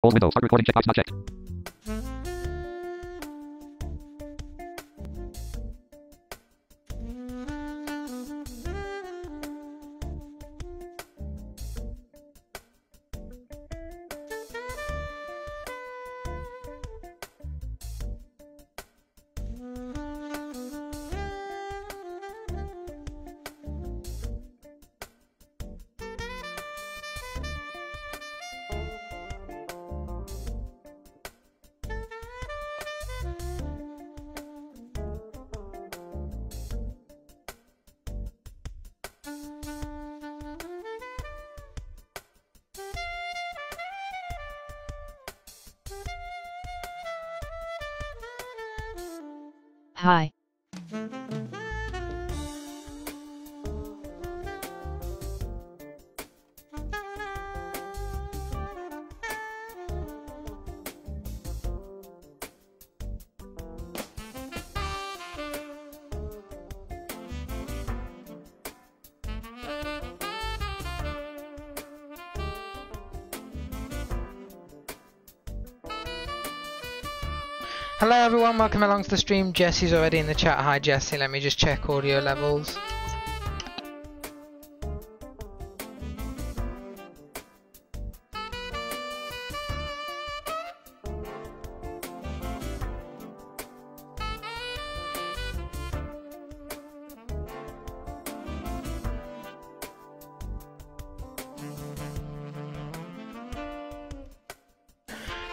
Old window. Start recording. Checkbox not checked. Hi. Hello everyone, welcome along to the stream. Jesse's already in the chat. Hi Jesse, let me just check audio levels.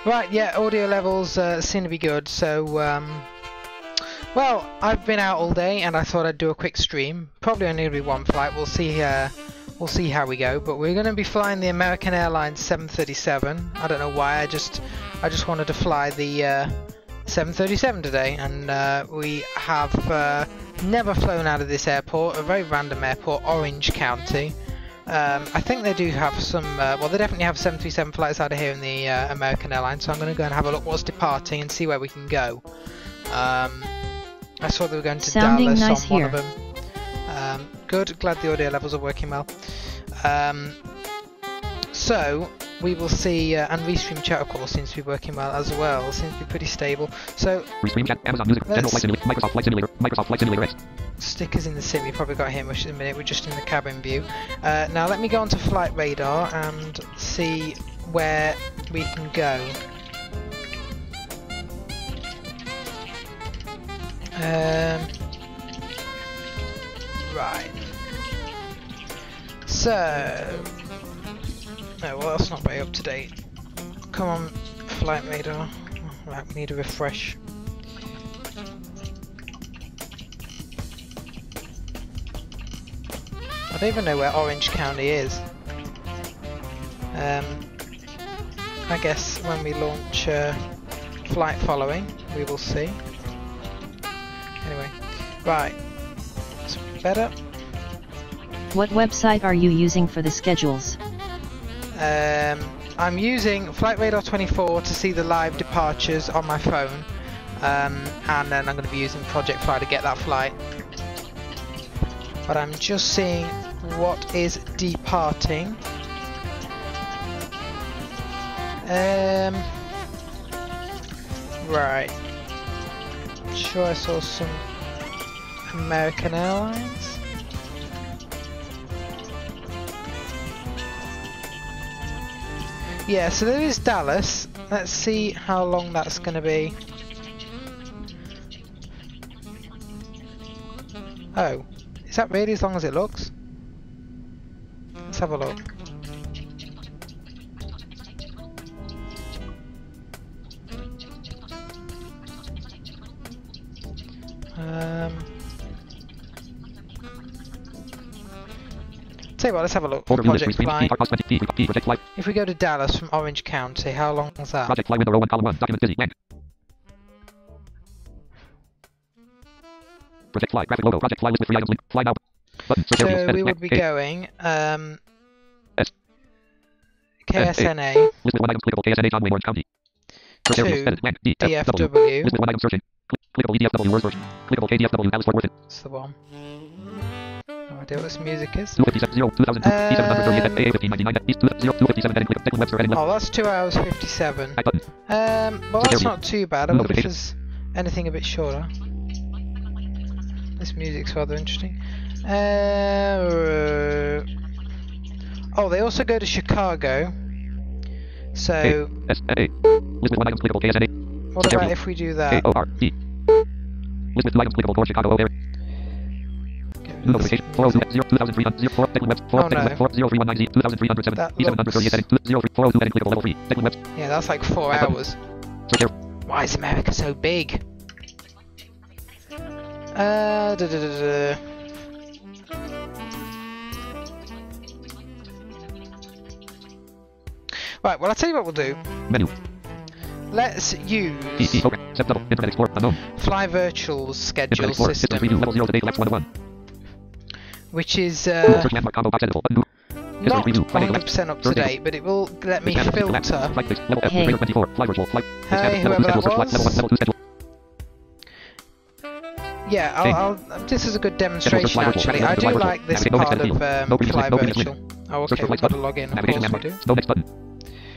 Right, yeah, audio levels seem to be good. So, well, I've been out all day, and I thought I'd do a quick stream. Probably only be one flight. We'll see how we go. But we're going to be flying the American Airlines 737. I don't know why. I just wanted to fly the 737 today, and we have never flown out of this airport. A very random airport, Orange County. I think they do have some, well they definitely have 737 flights out of here in the American Airlines, so I'm going to go and have a look what's departing and see where we can go. I saw they were going to Dallas on one of them. Good, glad the audio levels are working well. So, we will see, and Restream chat of course seems to be working well as well, seems to be pretty stable. So, Restream chat, Amazon Music, General Flight Simulator, Microsoft Flight Simulator X. Stickers in the sim, you probably got here much in a minute, we're just in the cabin view. Now let me go onto Flight Radar and see where we can go. Right. So... no, well that's not very up to date. Come on, Flight Radar. Right, we need a refresh. I don't even know where Orange County is. I guess when we launch flight following, we will see. Anyway, right. It's better. What website are you using for the schedules? I'm using Flight Radar 24 to see the live departures on my phone, and then I'm going to be using Project Fly to get that flight. But I'm just seeing what is departing. Right. Sure, I saw some American Airlines. Yeah, so there is Dallas. Let's see how long that's going to be. Oh. Is that really as long as it looks? Let's have a look. Tell you what, let's have a look. Project Fly. If we go to Dallas from Orange County, how long is that? Project Fly window row 1 column 1 document busy blank. Project Fly graphic logo. Project Fly list with 3 items link. Fly now. Button. So we would be going KSNA list with 1 item clickable KSNA John Wayne Orange County. to DFW. List with 1 item searching. Clickable EDFW word search. Clickable KDFW Dallas Fort Worth. That's the one. No idea what this music is. 257, 738, A1599, East 257, heading click, second webster, heading left. Oh, that's 2 hours 57. Back button. Well, that's not too bad. I wonder if there's anything a bit shorter. This music's rather interesting. Oh, they also go to Chicago. So, S-A. List with 1 item clickable, KSNA. what about if we do that? A-O-R-E. List with 2 items clickable for Chicago area. New notification. 402 2300 04 second web 4 second web 40319 2307 E738 heading 402 heading clickable level 3 second web. Yeah, that's like 4 hours. Search here. Why is America so big? Right, well, I'll tell you what we'll do. Menu. Let's use Okay. Set level. Internet Explorer. Unknown. Fly Virtual's schedule Internet Explorer. system, Review level 0 today. Collapse 1 to 1. which is Search landmark combo box editable. Undo. not Preview. Friday, 100% up to date, but it will let me Flight filter. Flight list. Level F. Hey. Radar 24. Fly virtual. Flight. Hey, Level 2 whoever that schedule. Search. was. Level 1. Level 2 schedule. Yeah, I'll this is a good demonstration Fly virtual. actually. I do Fly like this virtual. part of No previous Fly link. No previous Virtual. Oh, Search okay, for we've flight got to button. log in. Of Navigation course we landmark. do. No next button.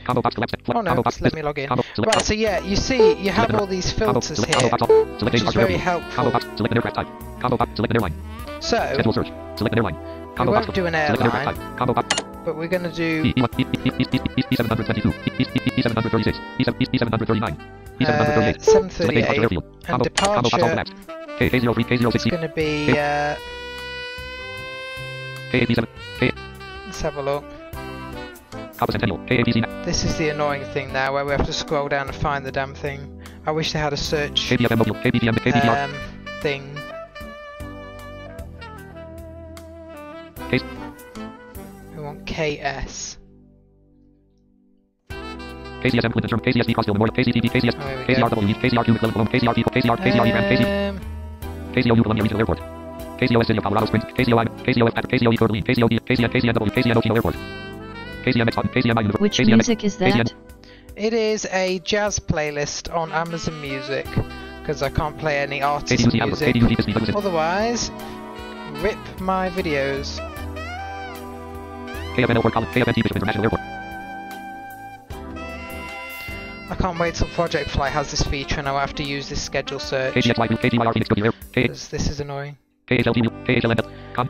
Combo box collapse. Oh no, Combo box. let me log in. Combo. Select. Right, so yeah, you see, you have all these filters Select. here, Combo box. Select which is departure very airport. helpful. Combo box. Select an aircraft type. Combo box. Select an airline. So, Schedule search. Select an airline. we Combo box. won't do an Select an aircraft airline, type. Combo box. but we're going to do E722, E736, E739, E738. Select 738, departure airfield. and Combo box departure collapsed. K03, is K06, going to be, K87, let's have a look. Kappa Centennial, KAPC, This is the annoying thing now, where we have to scroll down and find the damn thing. I wish they had a search KBFM Mobile, KBPM, KBPR, thing. Case, We want KS. KCSM Clinton Term, KCSD Crossville Memorial, KCTV, KCS, Oh, here we go. KCRW, KCRQ McClellan, KCRT, KCRE Grand, KCOU Columbia Regional Airport, KCOS City of Colorado Springs, KCOI, KCOF Patrick, KCOE Coeur d'Alene, KCOD, KCN, KCNW, KCN Ocino Airport, KCMX Hutton, KCMI Universal, Which KCMX, music is that? KCN. It is a jazz playlist on Amazon Music, because I can't play any artist KDUC Albert, music. KDUC Disney Douglas, Otherwise, rip my videos. KFN Airport College, KFN Bishop International Airport, I can't wait till Project Fly has this feature and I'll have to use this schedule search, KGXY Group, KGYR Phoenix Goodyear Air, because this is annoying. KHLT KHLN, com.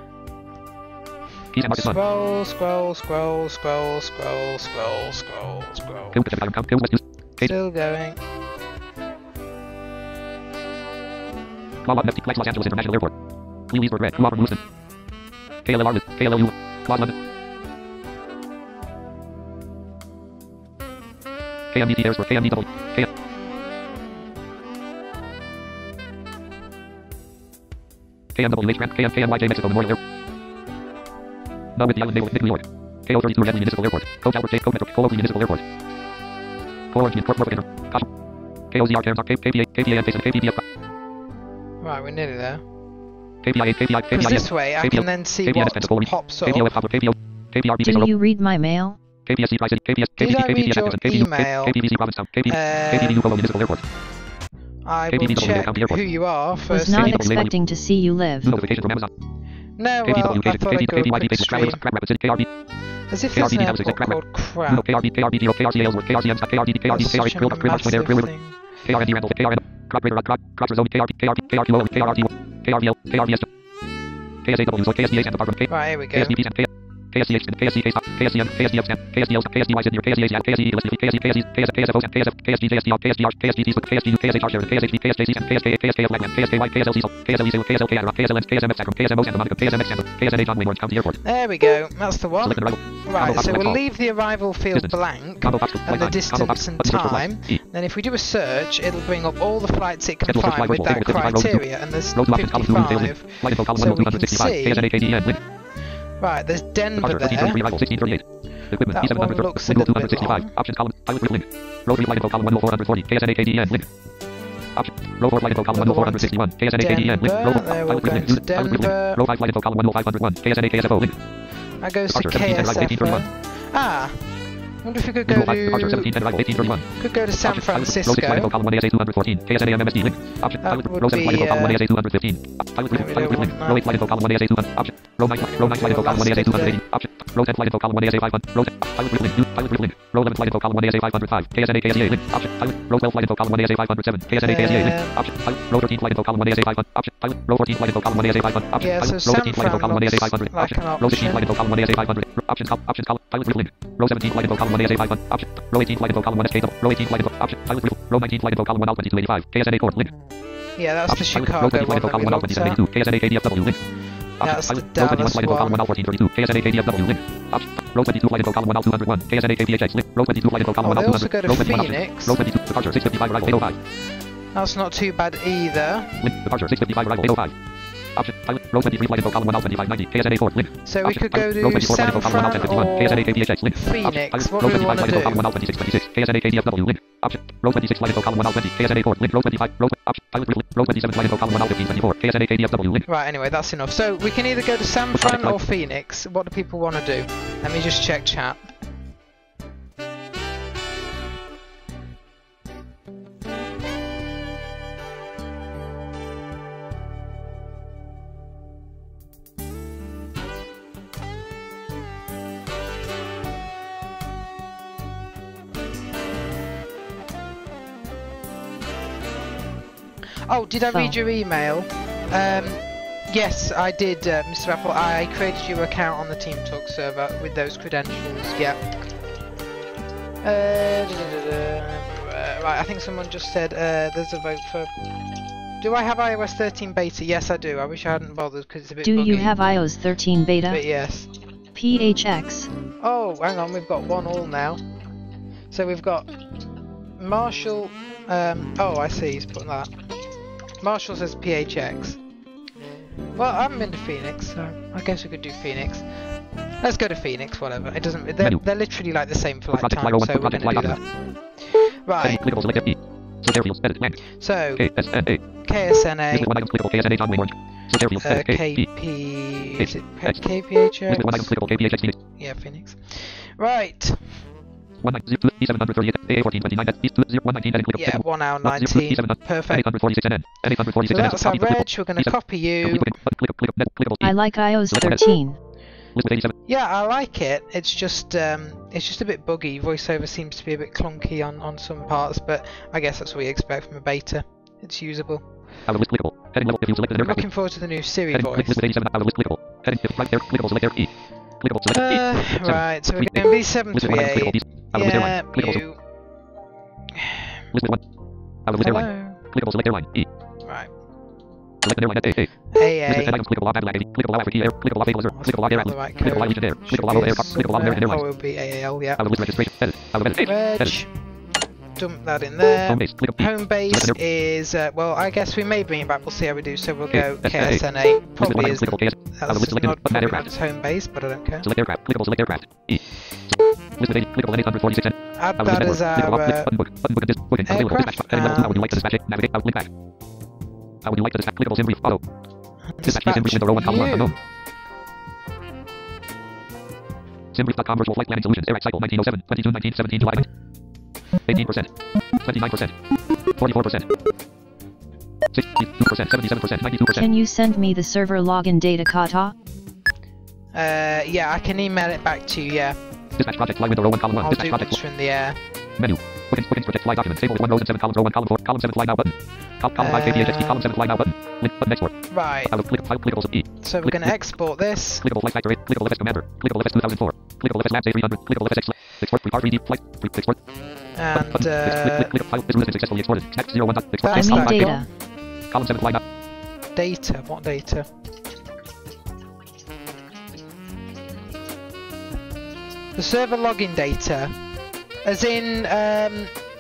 Keys and market fund. Scroll, scroll, scroll, scroll, scroll, scroll, scroll, scroll. Kills Pacific Island, Kills West News. Still going. Claw Nefty, Flex Los Angeles International Airport. Lewisburg Red, Auburn Lewiston. KLLR Liz, KLLU, Claw London. KMDT Airsburg, KMDW, KM. KMWH Grant, KMYJ Mexico Memorial Airport. None with the Island Naval, New York. KO32 Redley Municipal Airport. Coach Albert J. Coach Metro, Cole Municipal Airport. Orange Port Inter. KOZR Cairns, KPA, KPA and Jason, KPDF. Right, we're nearly there. KPI, KPI, Because KPI. this way I can then see KPN, what pops up. KPOF Pablo, KPO, KPR, Do you read my mail? KPSC Tri-City, KPS, Did I read KPS, your email? KPBC Provincetown, KPBU Colo Municipal Airport. I will KPDW check County Airport. who you are Was first. not KPW expecting to see you live. Notification from Amazon. No, well, I thought I'd go a quick stream. Crab Rapids, KRB, As if there's KRB, an Dallas, airport Crab called Crab. KRB, KRB, KRC Ellsworth, KRCM, KRD, KRD, That's such KRH, a Krill, Point Air, massive River, thing. KRND Randall, KRN, Crop River, Crop Zone, KRP, KRP, KRQO, KRT, KRVL, KRVS, KSAW, so KSDH and Department, Right, here we go. KSDP and KSDH and KSDK, KSDM, KSDF, KSDL, KSDY, Senior, KSDH, KSDE, KSFO, KSF, KSG, KSDR, KSDR, KSDT, KSGU, KSHR, Sharon, KSHB, KSJC, and KSK, KSKF, Wagland, KSKY, KSLC, KSLE, KSLK, KSLN, KSMF, Sacrum, KSMO, Santa Monica, KSMX, Santa, KSNA, John Wayne, Orange County Airport. There we go. That's the one. Select an arrival. Right, so we'll Call. leave the arrival field Distance. blank Combo box, and flight the time. Combo box, distance and button search for time. flights. E. Then if we do a search, it'll bring up all the flights it can Schedule search find flight with virtual, that table 55, row two. criteria, and there's Row 2 options, column 2 room sales link. 55. Flight info, column So 1, we can 265, see- KSNA, KDN, link. Right, there's Denver Departure, 1323, there. arrival, 1638. Equipment, That E700, one looks a window little bit 265. long. Options, column, pilot group link. Row 3, flight info, column 10440, KSNA, KDN, link. Option, row 4, flight info, column Another one to 10461, KSNA, KDN, link. Row 4, Denver, there we're pilot group going link. to Pilot group link. Denver. Row 5, flight info, column 10501, KSNA, KSFO, link. That goes to Departure, 1710, arrival, KSFO. 1831. Ah, I wonder if we could go to San Francisco. That would be... Yeah, so San Fran looks like an option. Row 17 flight info column 1 ASA 5 option. Row 18 flight info column 1 SK row 18 flight info option. Row 19 flight info column 1 Alpha 2285 KSNA court link. Yeah, that's the Chicago row 20 flight info one column 1 that Alpha we looked 2272 KSNA KDFW link. That's the row 21 Dallas flight info column 1 one. Alpha 1432 KSNA KDFW link. Row 22 flight info column 1 Al 201 KSNA KPHX link. Row 22 flight info column 1 Al 200. They also go to Phoenix. Row 22 departure 655 arrival 805. That's not too bad either. Link departure 655 arrival 805. Option pilot row 23 flight info column 1 Al 2590 KSNA court link. So we could go row to 24 San flight info column 1 Al Fran 1051 KSNA or KPHX link. Phoenix. What row do we 25 want to flight info column 1 do? Al 2626 KSNA KDFW link. Option row 26 flight info column 1 Al 20 KSNA court link. Row 25 row option pilot row 27 flight info column 1 Al 1524 KSNA KDFW link. Right, anyway, that's enough. So we can either go to San Fran or Phoenix. What do people want to do? Let me just check chat. Oh, did I read your email? Yes, I did, Mr. Apple. I created your account on the TeamTalk server with those credentials. Yeah. Right, I think someone just said there's a vote for. Do I have iOS 13 beta? Yes, I do. I wish I hadn't bothered because it's a bit buggy. Do you have iOS 13 beta? But yes. PHX. Oh, hang on, we've got one all now. So we've got Marshall. Oh, I see. He's putting that. Marshall says PHX. Well, I haven't been to Phoenix, so I guess we could do Phoenix. Let's go to Phoenix, whatever. It doesn't. They're literally like the same flight time, so we're going to do that. Right. So KSNA. KP. Is it KPHX? Yeah, Phoenix. Right. Yeah, 1 hour 19. Perfect. So that's our reg. We're going to copy you. I like iOS 13. Yeah, I like it. It's just a bit buggy. VoiceOver seems to be a bit clunky on some parts, but I guess that's what you expect from a beta. It's usable. I'm looking forward to the new Siri voice. Right, so we're going to be 738. Yeah, you. Hello. Right. AA. Oh, it'll be AAL, yeah. Reg. Dump that in there. Home base is, well, I guess we may bring it back, we'll see how we do, so we'll go KSNA. Probably is, that's not probably not its home base, but I don't care. Add that as our aircraft. Dispatch you. Simbrief.com virtual flight planning solutions. Air cycle 1907, 22, 19, 17, July. 18%, 29%, 44%, 62%, 77%, 92%. Can you send me the server login data, Kata? Yeah, I can email it back to you, yeah. Dispatch project fly window row 1 column 1. I'll Dispatch do project once from the air. menu. Bookings project fly document. Table 1 rows and 7 columns row 1 column 4 column 7 fly now button. Column 5 KPHXT column 7 fly now button. Link button export. Right. Clickable E. So we're going to export this. Clickable flight factor 8. Clickable FS commander. Clickable FS 2004. Clickable FS labs A300. Clickable FS export. Export 3D flight. Export. And click file. This route has been successfully exported. Text 01. Export. I need data. Column 7 fly now. Data. What data? The server login data, as in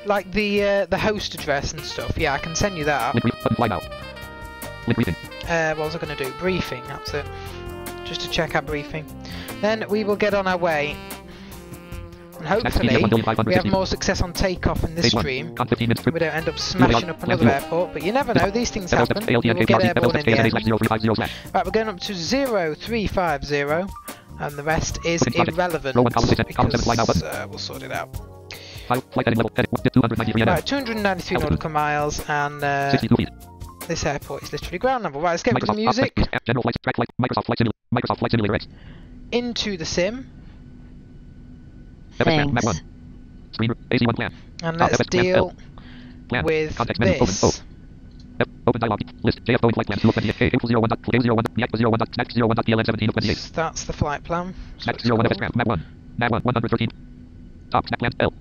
like the host address and stuff. Yeah, I can send you that. Link button fly now. Link briefing. What was I going to do? Briefing. That's it. Just to check our briefing. Then we will get on our way. And hopefully we have more success on takeoff in this stream. We don't end up smashing up another airport, but you never know. These things happen. We will get airborne in the end. Right, we're going up to 0350. and the rest is Finish project. irrelevant Row 1, column 6, column 7, fly now because button. we'll sort it out. Flight heading level, edit 293 Right, 293 nautical miles, and 62 feet. this airport is literally ground level. Right, let's get rid of Microsoft music. General flight, track flight, Microsoft Flight Simulator X. Into the sim, FS map 1. Thanks. Screen AC1 plan. and let's FS plan, deal Plan. with Context menu, open, this. Open dialog. List. JF Boeing flight plan. 228. April 01. K 01. React 01. Snack 01. PLN 17 of 28. That's the flight plan. Snack 01. FS plan. Map 1. Nav 1. 113. Top. Snack plan. L.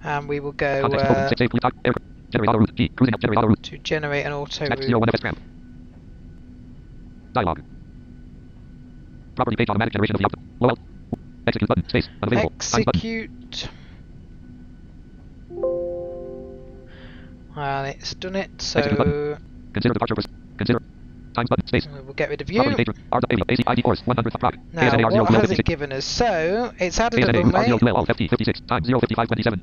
And we will go Context open. 6 8. Talk. Air. Generate auto route. G. Cruising up. Generate auto route. to generate an auto Snack route. 01. FS plan. Dialog. Property page automatic generation of the output. Low. Execute button. Space. Unavailable. Time button. Execute. And it's done it, Execute so button. Consider departure. Consider. Times button. Space. we'll get rid of you. Property page. R. AC ID course. 100 prog. Now, ASNA R0 what has 56. it given us? So, it's added a ASNA runway, R0 Alt FT 56. Time 055 27.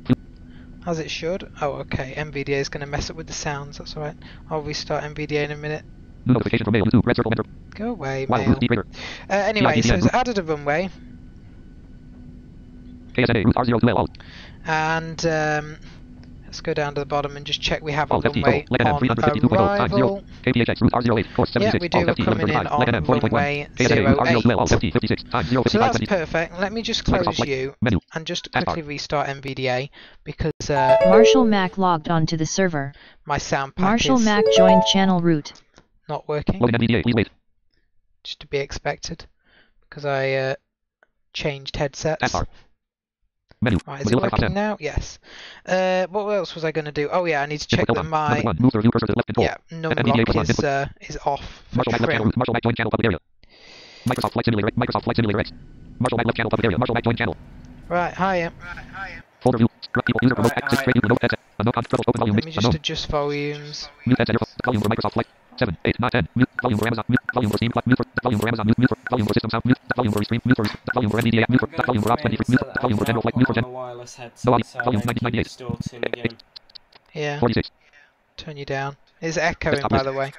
as it should. Oh, okay, NVDA is going to mess up with the sounds, that's alright. I'll restart NVDA in a minute. New notification from mail. 2. Red circle enter. Go away, Wow. mail. Deep radar. Anyway, so it's added a runway, KSNA route R02L Alt. and let's go down to the bottom and just check we have a Alt FT runway total. on 352.0. Time 0. arrival. KPHX route R08. Course Yeah, 76. we do. Alt We're FT coming in 1135. on Let NM 40.1. runway KSNA route R0 Alt 08. FT 56. Time So 055 that's 20. perfect. Let me just Microsoft close Flight you menu. and just Taskbar. quickly restart NVDA because Marshall Mac logged onto the server. my sound pack Marshall is Mac joined channel root. not working. Loading NVDA. Please wait. Just to be expected because I changed headsets. Taskbar. Menu. Right, is it Mozilla working 510. now? Yes. What else was I going to do? Oh yeah, I need to check that my Number 1. Move the review cursor to left control. NVDA numlock plus one. is off for Marshall Mac left channel. trim. Marshall Mac join channel public area. Microsoft Flight Simulator. Microsoft Flight Simulator X. Marshall Mac left channel public area. Marshall Mac join channel. Right, hiya. Folder view. People user promote access straight view remote headset. No control open volume Let me mix. just Unknown. adjust volumes. Mute headset. Volume for Microsoft Flight. 7, 8, 9, 10. Mute volume for Amazon. Mute volume for Steam. Mute for volume for Amazon. Mute for volume for System Sound. Mute volume for Restream. Mute for volume for NVDA. Mute for volume for Ops 23. Mute volume for General Flight. Mute for Gen. No audio. Volume 1998. Yeah, 46. turn you down. It's echoing, Desktop by list. the way.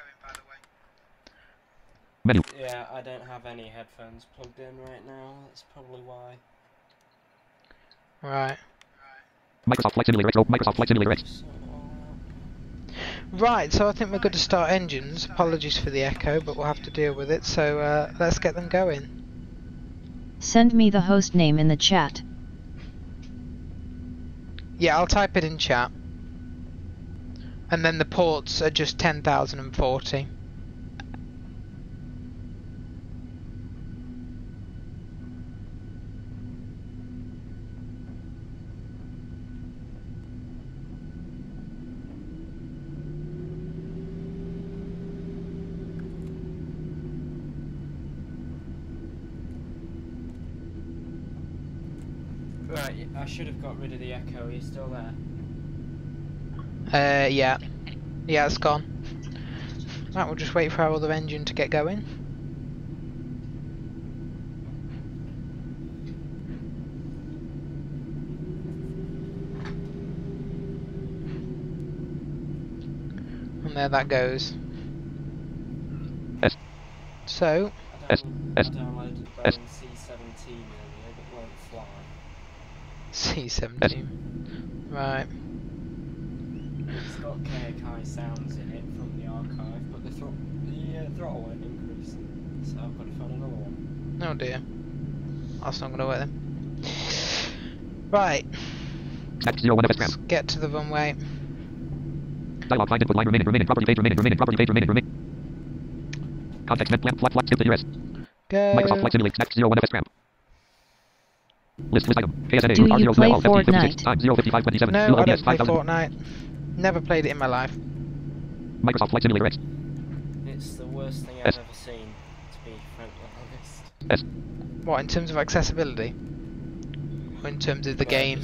Menu. Yeah, I don't have any headphones plugged in right now. That's probably why. Right. Microsoft Flight Simulator X. Oh, Microsoft Flight Simulator X. So, Right, so I think we're good to start engines. Apologies for the echo, but we'll have to deal with it. So let's get them going. Send me the host name in the chat. Yeah, I'll type it in chat. And then the ports are just 10,040. right, I should have got rid of the echo. Are you still there? Yeah. Yeah, it's gone. Right, we'll just wait for our other engine to get going. And there that goes. S. So, I S. downloaded the S. Boeing C-17 earlier, but won't fly. C-17. Right. It's got KKI sounds in it from the archive, but the throttle won't increase, so I've got to find another one. Oh dear. That's not going to work then. Right. Snack 01 FS Let's RAM. get to the runway. Dialog find input line remaining. Property page remaining. Property page remaining. Context net flat skip to US. Go. Microsoft Flight Simulator Snack 01 FS RAM. List item. KSNA Do route you R0 play Alt FT 56. Fortnite? Time 055 27. No, I New don't LBS play 5000. Fortnite. Never played it in my life. Microsoft Flight Simulator X. It's the worst thing S. I've ever seen, to be frankly honest. S. What, in terms of accessibility? Or in terms of the Well, game?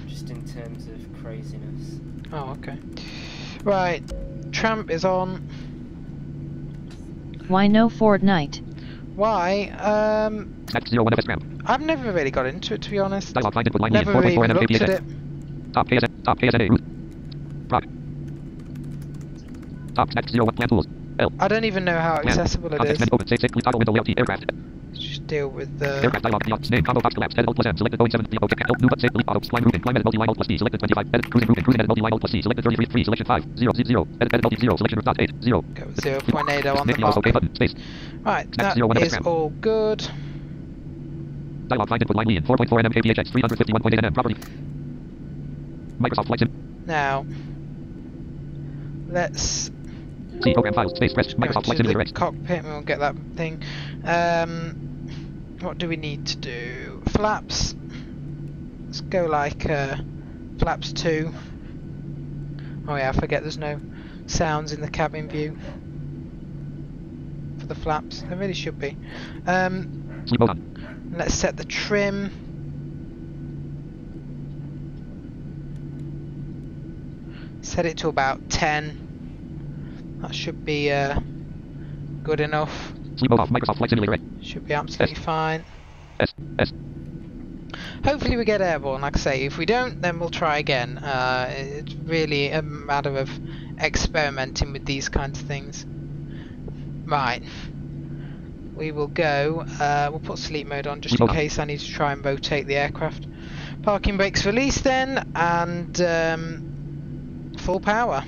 Just in terms of craziness. Oh, okay. Right. Tramp is on. Why no Fortnite? Why? Snack 01 FS RAM. I've never really got into it, to be honest. Dialog find input line Never really 4.4 looked at it. Top KSNA route. Proc. Top Snack 01 plan tools. L. I don't even know how accessible it Context is. menu open. Save click toggle window layout T aircraft. It's just deal with the... Aircraft dialog. Name combo box collapsed. Edit Alt plus M. Selected Boeing 7. Okay. New button. Save. Delete auto. Climb routing. Climb edit multi-line Alt plus D. Selected 25. Edit cruising routing. Cruising edit multi-line Alt plus C. Selected 33. 3. Selection 5. 0. 0. Edit multi 0. Selection dot 8. 0. Go with 0.80 on the Name OK mark. button. Space. Right, that 0, 1 is all good. Dialog find input line Lean 4.4 nm kph 351.8 nm property. Microsoft Flight Sim. Now, let's C program files space press go Microsoft Flight into Simulator the X. cockpit and we'll get that thing. What do we need to do? Flaps. Let's go like flaps 2. Oh yeah, I forget there's no sounds in the cabin view for the flaps. There really should be. Sleep mode on. Let's set the trim. Set it to about 10. That should be good enough. Sleep mode off. Microsoft Flight Simulator X. Should be absolutely fine. S. Hopefully we get airborne, like I say. If we don't, then we'll try again. It's really a matter of experimenting with these kinds of things. Right. We will go, we'll put sleep mode on just in case I need to try and rotate the aircraft. Parking brakes released then, and full power.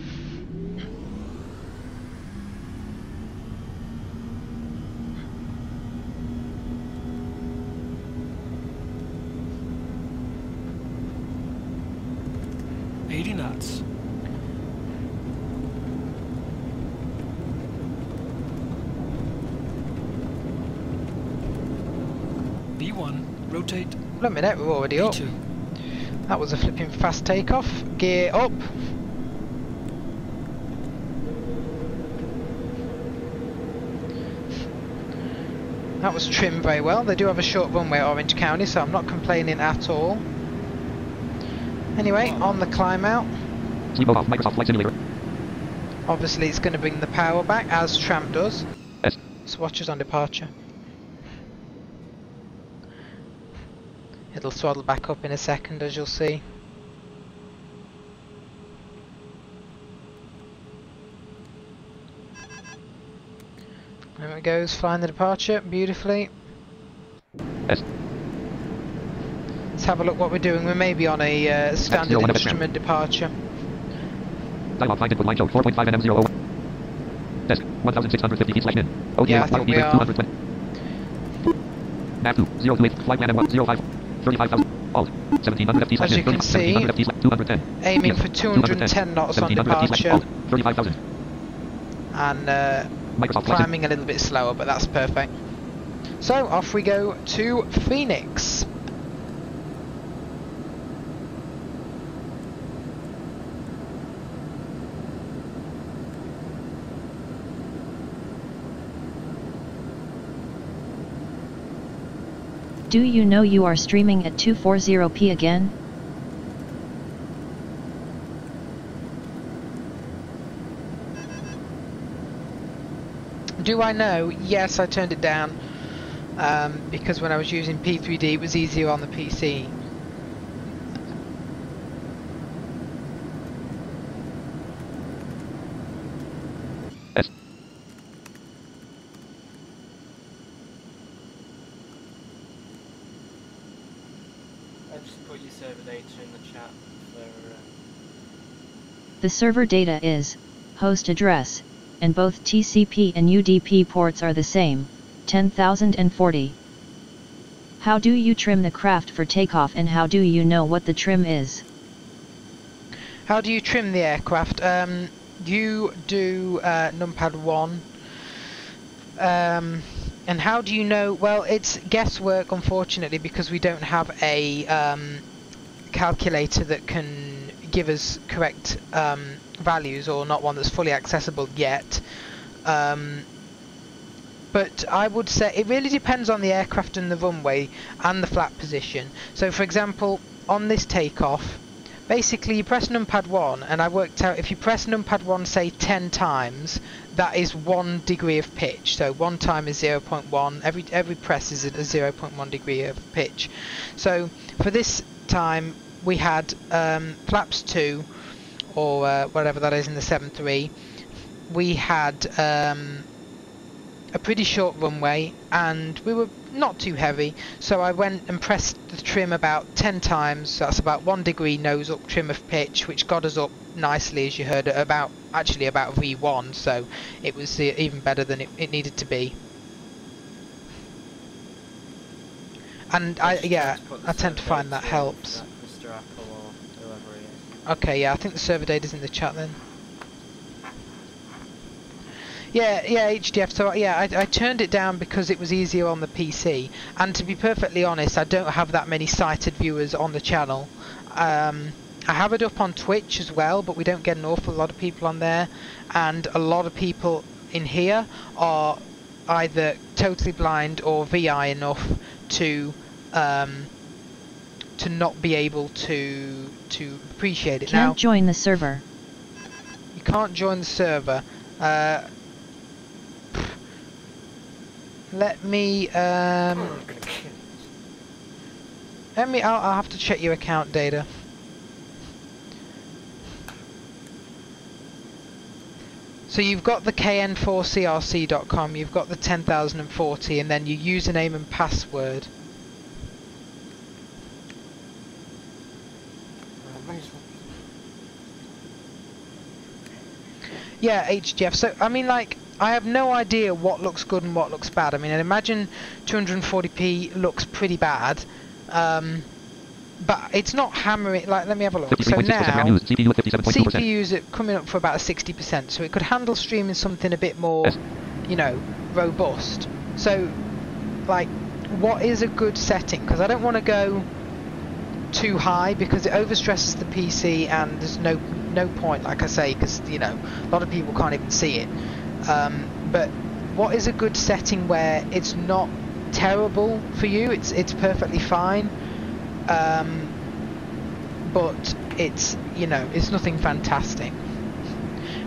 knots. B1, rotate. Well, a minute, we're already up. B2. That was a flipping fast takeoff. Gear up. That was trimmed very well. They do have a short runway at Orange County, so I'm not complaining at all. Anyway, on the climb out. Microsoft Flight Simulator. Obviously it's going to bring the power back, as Tramp does. S. Swatches on departure. It'll throttle back up in a second, as you'll see. There it goes, flying the departure beautifully. S. Let's have a look what we're doing. We may be on a standard instrument departure. Dialog find input line show 4.5 nm 001. Desk 1650 feet /min. Yeah, I think we are. 220. Nav 2 028 flight plan M105 35,000 alt 1700 ft As you can see, 210 aiming for 210 knots on departure. 35,000 and climbing a little bit slower, but that's perfect. So off we go to Phoenix. Do you know you are streaming at 240p again? Do I know? Yes, I turned it down because when I was using P3D it was easier on the PC. S. I just put your server data in the chat for... The server data is host address, and both TCP and UDP ports are the same, 10,040. How do you trim the craft for takeoff, and how do you know what the trim is? How do you trim the aircraft? You do numpad 1. And how do you know? Well, it's guesswork, unfortunately, because we don't have a calculator that can give us correct values, or not one that's fully accessible yet. But I would say it really depends on the aircraft and the runway and the flap position. So for example, on this takeoff, basically you press numpad 1, and I worked out if you press numpad 1 say 10 times, that is 1 degree of pitch. So 1 time is 0.1, every press is at a 0.1 degree of pitch. So for this time we had flaps 2, or whatever that is in the 7.3. We had a pretty short runway, and we were not too heavy, so I went and pressed the trim about 10 times. So that's about 1 degree nose up trim of pitch, which got us up nicely, as you heard, at about V1, so it was even better than it needed to be. And I tend to find that helps. Mr. Apple or whoever he is. Okay, yeah, I think the server data's in the chat then. Yeah, HDF, so yeah, I turned it down because it was easier on the PC, and to be perfectly honest, I don't have that many sighted viewers on the channel. I have it up on Twitch as well, but we don't get an awful lot of people on there, and a lot of people in here are either totally blind or VI enough to not be able to appreciate it. Can't join the server. You can't join the server. Let me I'll have to check your account data. So you've got the kn4crc.com, you've got the 10,040, and then your username and password. Yeah, HGF. So I mean, like, I have no idea what looks good and what looks bad. I mean, I imagine 240p looks pretty bad, but it's not hammering. Like, let me have a look. So now, CPU's coming up for about 60%, so it could handle streaming something a bit more, you know, robust. So, like, what is a good setting? Because I don't want to go too high because it overstresses the PC, and there's no point, like I say, because, you know, a lot of people can't even see it. But what is a good setting where it's not terrible for you? It's perfectly fine, but it's, you know, it's nothing fantastic.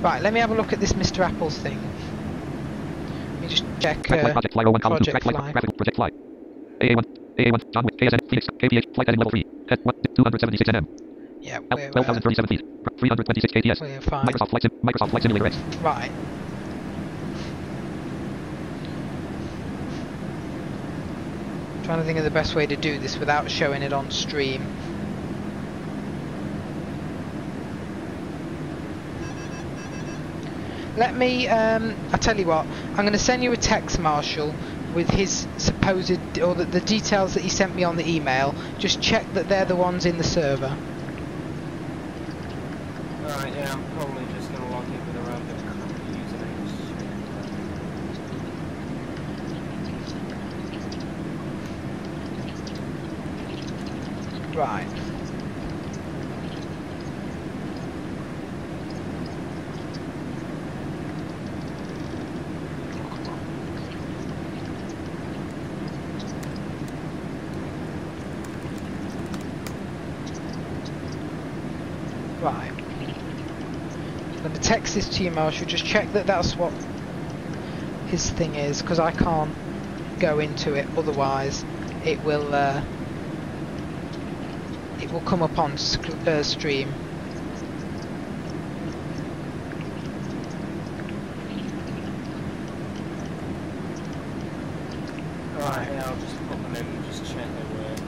Right, let me have a look at this Mr. Apple's thing. Let me just check Project Fly 01, column 2, Project Fly. Project Fly. AA1, John Wick, KSN, Phoenix, KPH, flight heading level 3, 276 NM. Yeah, 12,037 feet, 326 KTS. we're fine. Microsoft Flight Simulator X. Right. Trying to think of the best way to do this without showing it on stream. Let me, I tell you what, I'm going to send you a text, Marshall, with his supposed, or the details that he sent me on the email. Just check that they're the ones in the server. Alright, yeah, I'm probably just going to log in with a random username. Right. Right. I'm going to text this to you, Marshall. Just check that that's what his thing is, because I can't go into it. Otherwise, it will come up on stream. Alright, yeah, I'll just put them in and just check their work.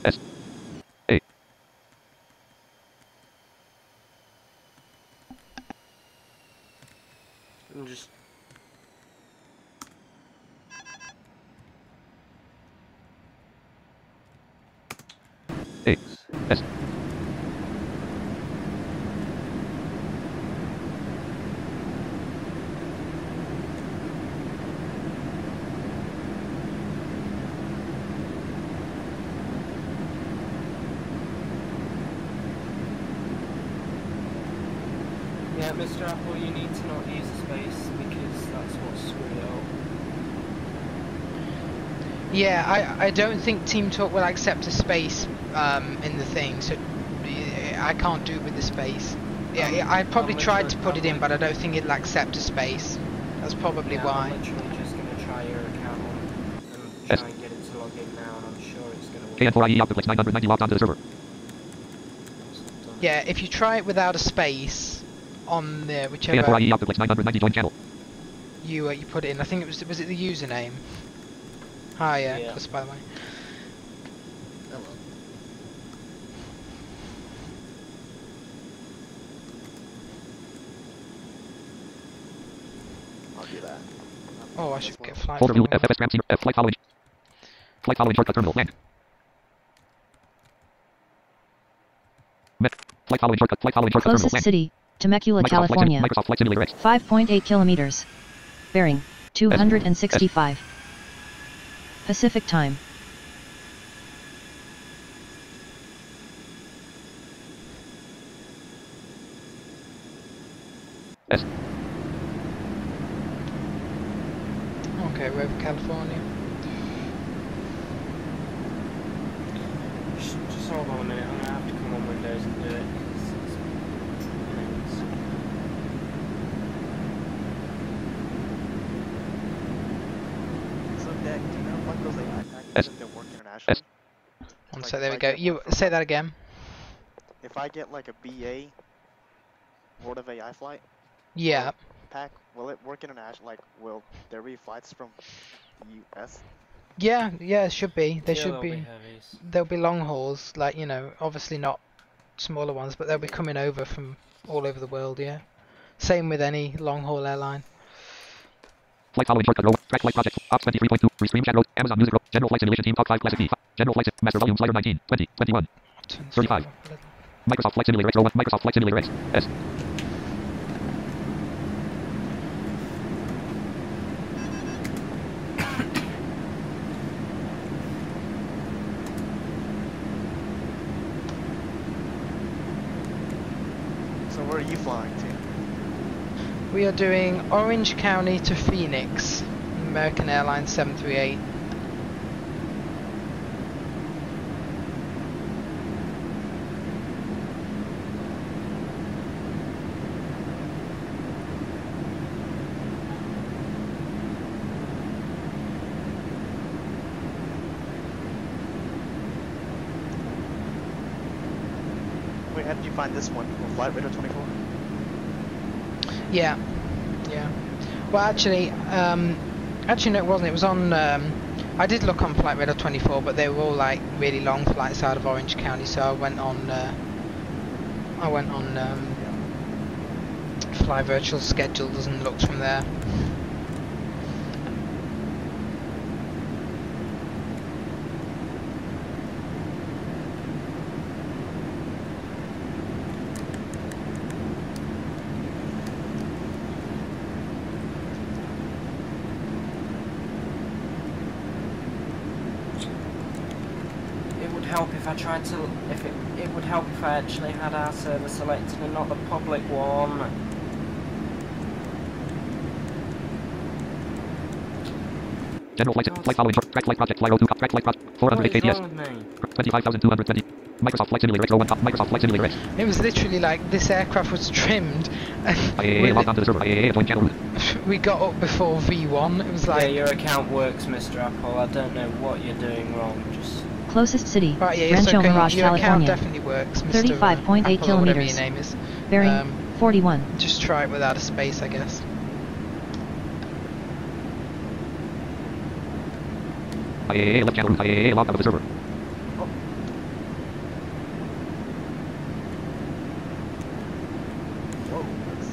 S. A. I'm just... A. S. Mr. Apple, you need to not use a space because that's what's screwed it up. Yeah, I don't think Team Talk will accept a space in the thing, so I can't do it with the space. Yeah, I probably tried to put it in, but I don't think it'll accept a space. That's probably why. I'm literally just going to try your account and try and get it to log in now, and I'm sure it's going to work. KN4IE output 990 logged onto the server. Yeah, if you try it without a space on the whichever KN4IE output 990 join channel. you put it in, I think was it the username? Hi, Yeah. Chris, by the way. Hello. I'll do that. Oh, I should get flight. Folder view FFS Ram Team flight following. Flight following shortcut terminal land. Flight following shortcut terminal Closest land. city, Temecula, California. Microsoft Flight Simulator X. 5.8 kilometers. Bearing, 265. Pacific time. S. Okay, we're over California. Just hold on a minute, I'm going to have to come on Windows and do it. 'Cause it's So, Deck, do you know what those AI packages if they work internationally? One Like, sec, there if we I go. get You one from, say like, that again. If I get like a BA World of AI flight Yeah. pack, will it work international? Like, will there be flights from the US? Yeah, it should be. There yeah, should there'll be. heavies. There'll be long hauls, like, you know, obviously not smaller ones, but they'll be coming over from all over the world, yeah. Same with any long haul airline. Flight following shortcut row. Track flight project. Ops 23.2. Restream chat row. Amazon Music row. General flight simulation team. Talk 5 classic B. General flight master volume slider 19, 20, 21. 35. Microsoft Flight Simulator X row 1. Microsoft Flight Simulator X. S. So where are you flying to? We are doing Orange County to Phoenix, American Airlines 738. Wait, how did you find this one? On Flight Radar 24? Yeah. Well, actually no, it wasn't. It was on. I did look on Flight Radar 24, but they were all like really long flights out of Orange County, so I went on. Fly Virtual Schedules and looked from there. Help if I tried to, it would help if I actually had our server selected and not the public one. General flight following short track flight project fly row 2 track flight project 408 What is KTS wrong with me? 25,220. Microsoft Flight Simulator X row 1 top Microsoft Flight Simulator X. It was literally like this aircraft was trimmed. IAA logged onto the server. IAA join channel. We got up before V1. It was Yeah, like your account works, Mr. Apple. I don't know what you're doing wrong. Just Closest city, right, yeah, Rancho okay, Mirage, your account California. definitely works, Mr. 35.8 Apple, or whatever kilometers. your name is. Bearing, 41. Just try it without a space, I guess. IAA left channel. IAA logged onto the server. Whoa, that's...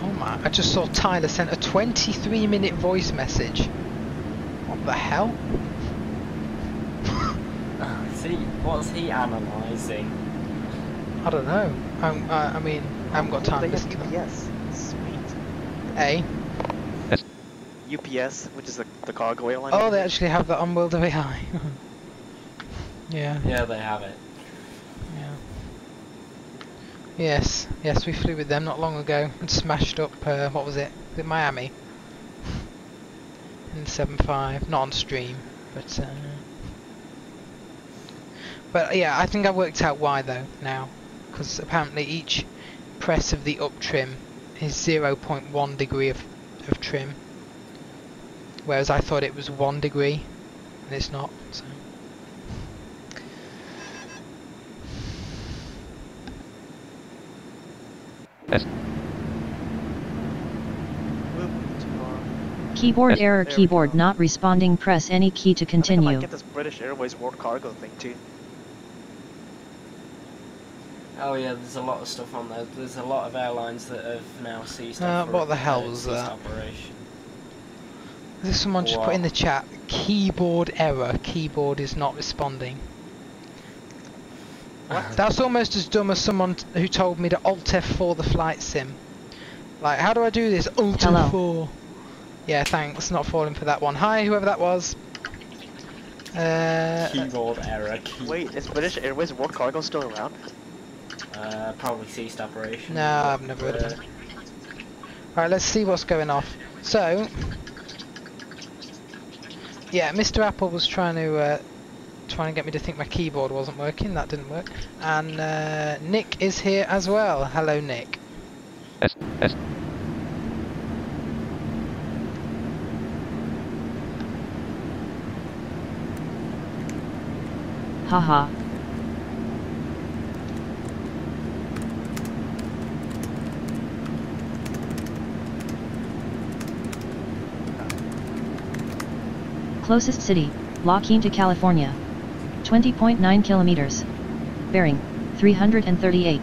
Oh my, I just saw Tyler sent a 23-minute voice message. the hell? See, what's he analysing? I don't know. I mean, I haven't got time They to use listen to them. UPS. Sweet. A. UPS, which is the cargo airline. Oh, over they here. actually have that on World of AI. Yeah. Yeah, they have it. Yeah. Yes, yes, we flew with them not long ago and smashed up, what was it? Was it Miami? In 7.5, not on stream, but yeah, I think I worked out why though now, because apparently each press of the up trim is 0.1 degree of trim, whereas I thought it was 1 degree, and it's not, so. Keyboard error, There we keyboard go. not responding, press any key to I think I continue. might get this British Airways World Cargo thing too. Oh yeah, there's a lot of stuff on there. There's a lot of airlines that have now ceased What the hell was ceased that? operation. There's someone just put in the chat, keyboard error, keyboard is not responding. What? That's almost as dumb as someone who told me to Alt F4 the flight sim. Like, how do I do this? Alt Hello. F4. Yeah, thanks, not falling for that one. Hi, whoever that was. Keyboard error. Wait, is British Airways World Cargo still around? Probably ceased operation. No, I've never heard of it. Alright, let's see what's going off. So, yeah, Mr. Apple was trying to get me to think my keyboard wasn't working. That didn't work. And Nick is here as well. Hello, Nick. S. Haha. Closest city, La Quinta, California. 20.9 kilometers. Bearing, 338.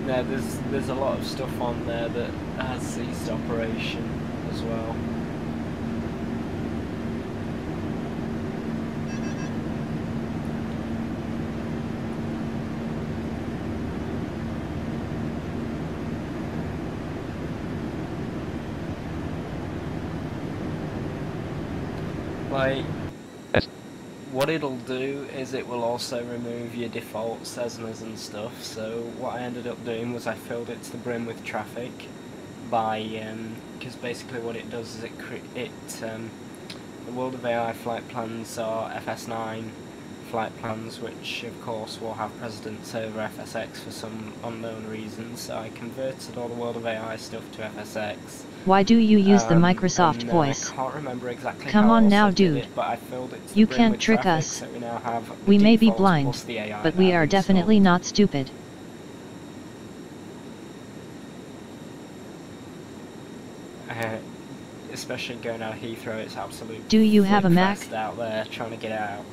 Yeah, there's a lot of stuff on there that has ceased operation as well. Like, what it'll do is it will also remove your default Cessnas and stuff. So what I ended up doing was I filled it to the brim with traffic by, because basically what it does is the World of AI flight plans are FS9 flight plans, which of course will have precedence over FSX for some unknown reasons. So I converted all the World of AI stuff to FSX. Why do you use the Microsoft and, voice? I can't remember exactly Come how on else now, I did dude. it, but I filled it to You the brim can't with trick traffic, us. so we now have We the may be default blind, plus the AI but that we I've are definitely installed. not stupid. Especially going out of Heathrow, it's absolute. Do you have a Mac? fest out there trying to get out.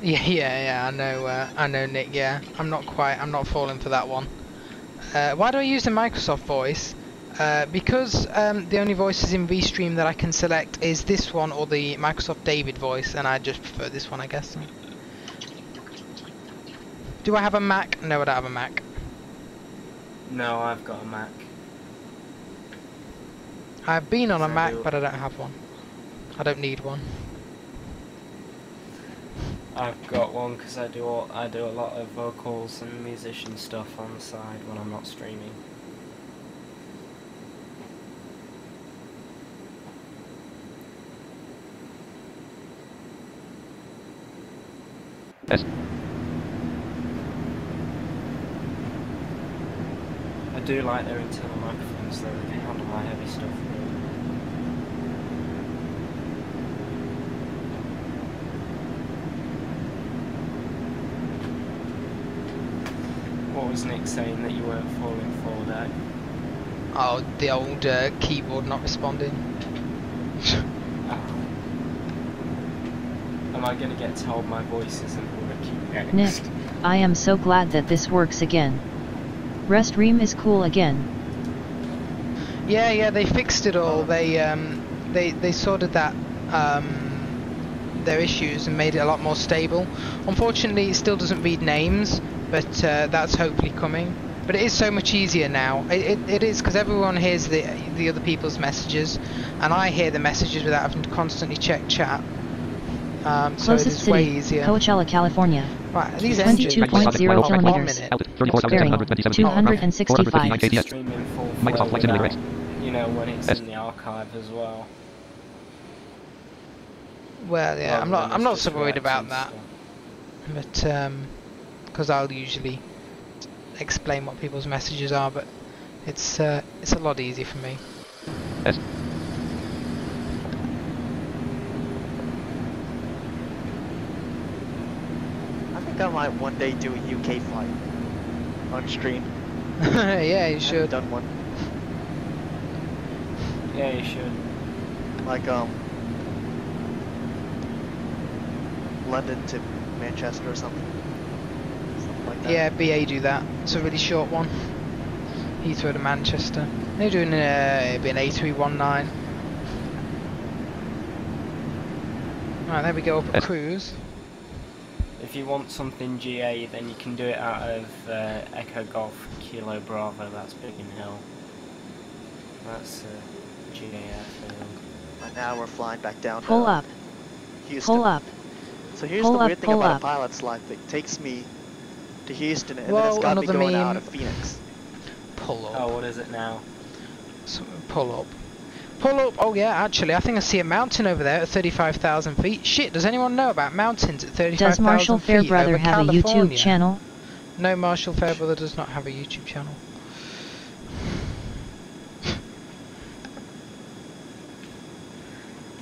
Yeah, I know, Nick. Yeah, I'm not falling for that one. Why do I use the Microsoft voice? Because the only voices in VStream that I can select is this one or the Microsoft David voice, and I just prefer this one, I guess. Do I have a Mac? No, I don't have a Mac. No, I've got a Mac. I've been on a So Mac, but I don't have one. I don't need one. I've got one because I do a lot of vocals and musician stuff on the side when I'm not streaming. S. I do like their internal microphones though, they can handle my heavy stuff really. What was Nick saying that you weren't falling for, Dad? Oh, the old keyboard not responding. Am I going to get told my voice isn't working next? Nick, I am so glad that this works again. Restream is cool again. Yeah, they fixed it all. They sorted that their issues and made it a lot more stable. Unfortunately, it still doesn't read names, but that's hopefully coming. But it is so much easier now. It is, because everyone hears the other people's messages, and I hear the messages without having to constantly check chat. So it is way easier. Coachella, California. Right, these 22.0 kilometers. Bearing 265. Streaming full flow without, you know, when it's in the archive as well. Well, yeah, I'm not so worried about that, stuff. but because I'll usually explain what people's messages are, but it's a lot easier for me. Yes. I think I might one day do a UK flight on stream. Yeah, you I should. haven't done one. Yeah, you should. Like London to Manchester or something. Something like that. Yeah, BA do that. It's a really short one. Heathrow to Manchester. They're doing it'd be an A319. Right, there we go, up a cruise. If you want something GA, then you can do it out of Echo Golf Kilo Bravo. That's Biggin Hill. That's GA airfield. And now we're flying back down Pull to up. Houston. Pull up. So here's Pull the up, weird thing pull about up. a pilot's life. It takes me to Houston and then Whoa, it's got me another going meme. out of Phoenix. Pull up. Oh, what is it now? So, pull up. Pull up. Oh yeah, actually, I think I see a mountain over there at 35,000 feet. Shit, does anyone know about mountains at 35,000 feet? Does Marshall Fairbrother over have a California? YouTube channel? No, Marshall Fairbrother does not have a YouTube channel.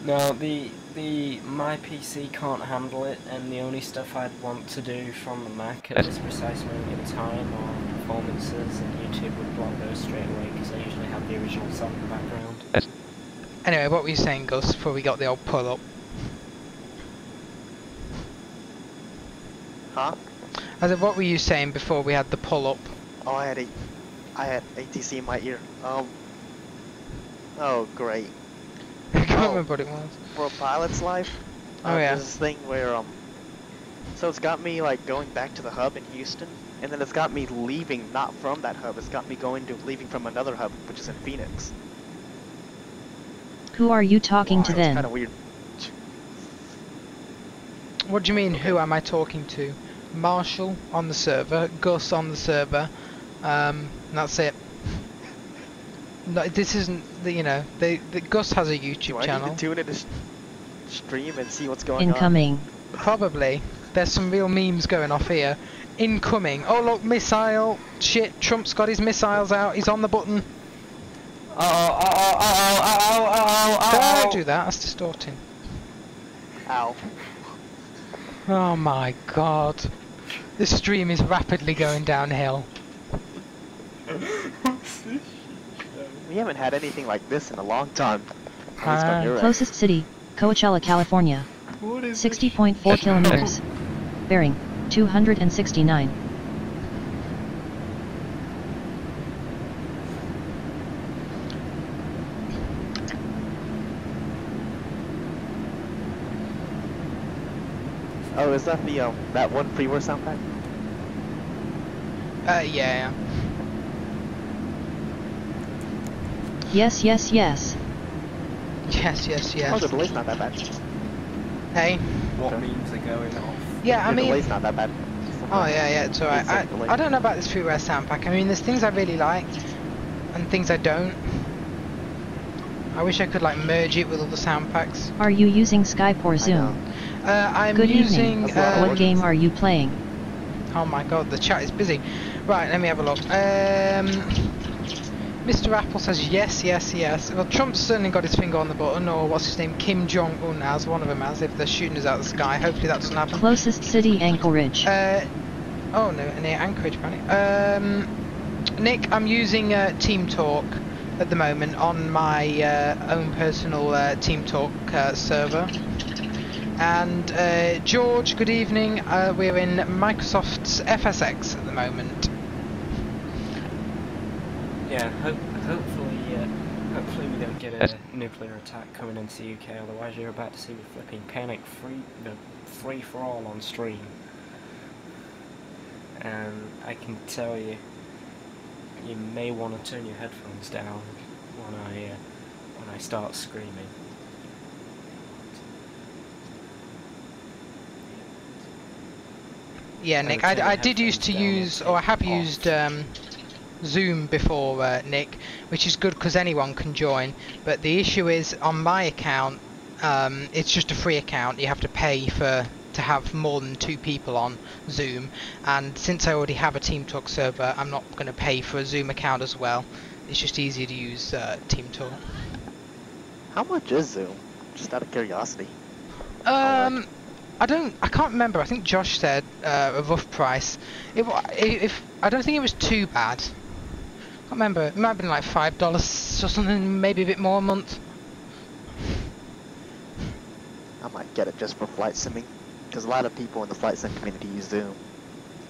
No, my PC can't handle it, and the only stuff I'd want to do from the Mac at this precise moment in time are performances, and YouTube would block those straight away because I usually have the original song in the background. Anyway, what were you saying, Gus, before we got the old pull up? Huh? I said, what were you saying before we had the pull up? Oh, I had ATC in my ear. Oh, great. I can't remember what it was. For a pilot's life, Oh, yeah. there's this thing where, so it's got me, like, going back to the hub in Houston, and then it's got me leaving, not from that hub, it's got me leaving from another hub, which is in Phoenix. Who are you talking to It's then? kind of weird. What do you mean, who am I talking to? Marshall on the server, Gus on the server, that's it. No, this isn't, the Gus has a YouTube Do channel. I need to tune in to stream and see what's going Incoming. Probably. There's some real memes going off here. Incoming. Oh look, missile. Shit, Trump's got his missiles out. He's on the button. Don't do that, that's distorting. on? Ow. Oh my god. This stream is rapidly going downhill. We haven't had anything like this in a long time. At least on your end. Closest city, Coachella, California. 60.4 kilometers. Bearing 269. Oh, is that the that one freeware sound pack? Yeah. Yes, yes, yes. Yes, yes, Oh, yes. the delay's not that bad. Hey. What Okay. memes are going off? Yeah, I The mean... delay's not that bad. Oh yeah, it's alright. I don't know about this freeware sound pack. I mean, there's things I really like, and things I don't. I wish I could like merge it with other sound packs. Are you using Skype or Zoom? I'm Good using... evening. That's What game are you playing? Oh my god, the chat is busy. Right, let me have a look. Mr. Apple says yes, yes, yes. Well, Trump's certainly got his finger on the button, or what's his name, Kim Jong-un has, one of them has, if they're shooting us out of the sky. Hopefully that doesn't happen. Closest city, Anchorage. Oh no, near Anchorage apparently. Nick, I'm using Team Talk at the moment on my own personal Team Talk server. And George, good evening. We're in Microsoft's FSX at the moment. Yeah, hopefully we don't get a nuclear attack coming into the UK, otherwise you're about to see the flipping panic free for all on stream. And I can tell you, you may want to turn your headphones down when I start screaming. Yeah, Nick, I did used to use, or I have used Zoom before, Nick, which is good because anyone can join. But the issue is, on my account, it's just a free account. You have to pay to have more than 2 people on Zoom. And since I already have a TeamTalk server, I'm not going to pay for a Zoom account as well. It's just easier to use TeamTalk. How much is Zoom? Just out of curiosity. I can't remember. I think Josh said a rough price. I don't think it was too bad. I can't remember. It might have been like $5 or something, maybe a bit more a month. I might get it just for flight simming, because a lot of people in the flight sim community use Zoom.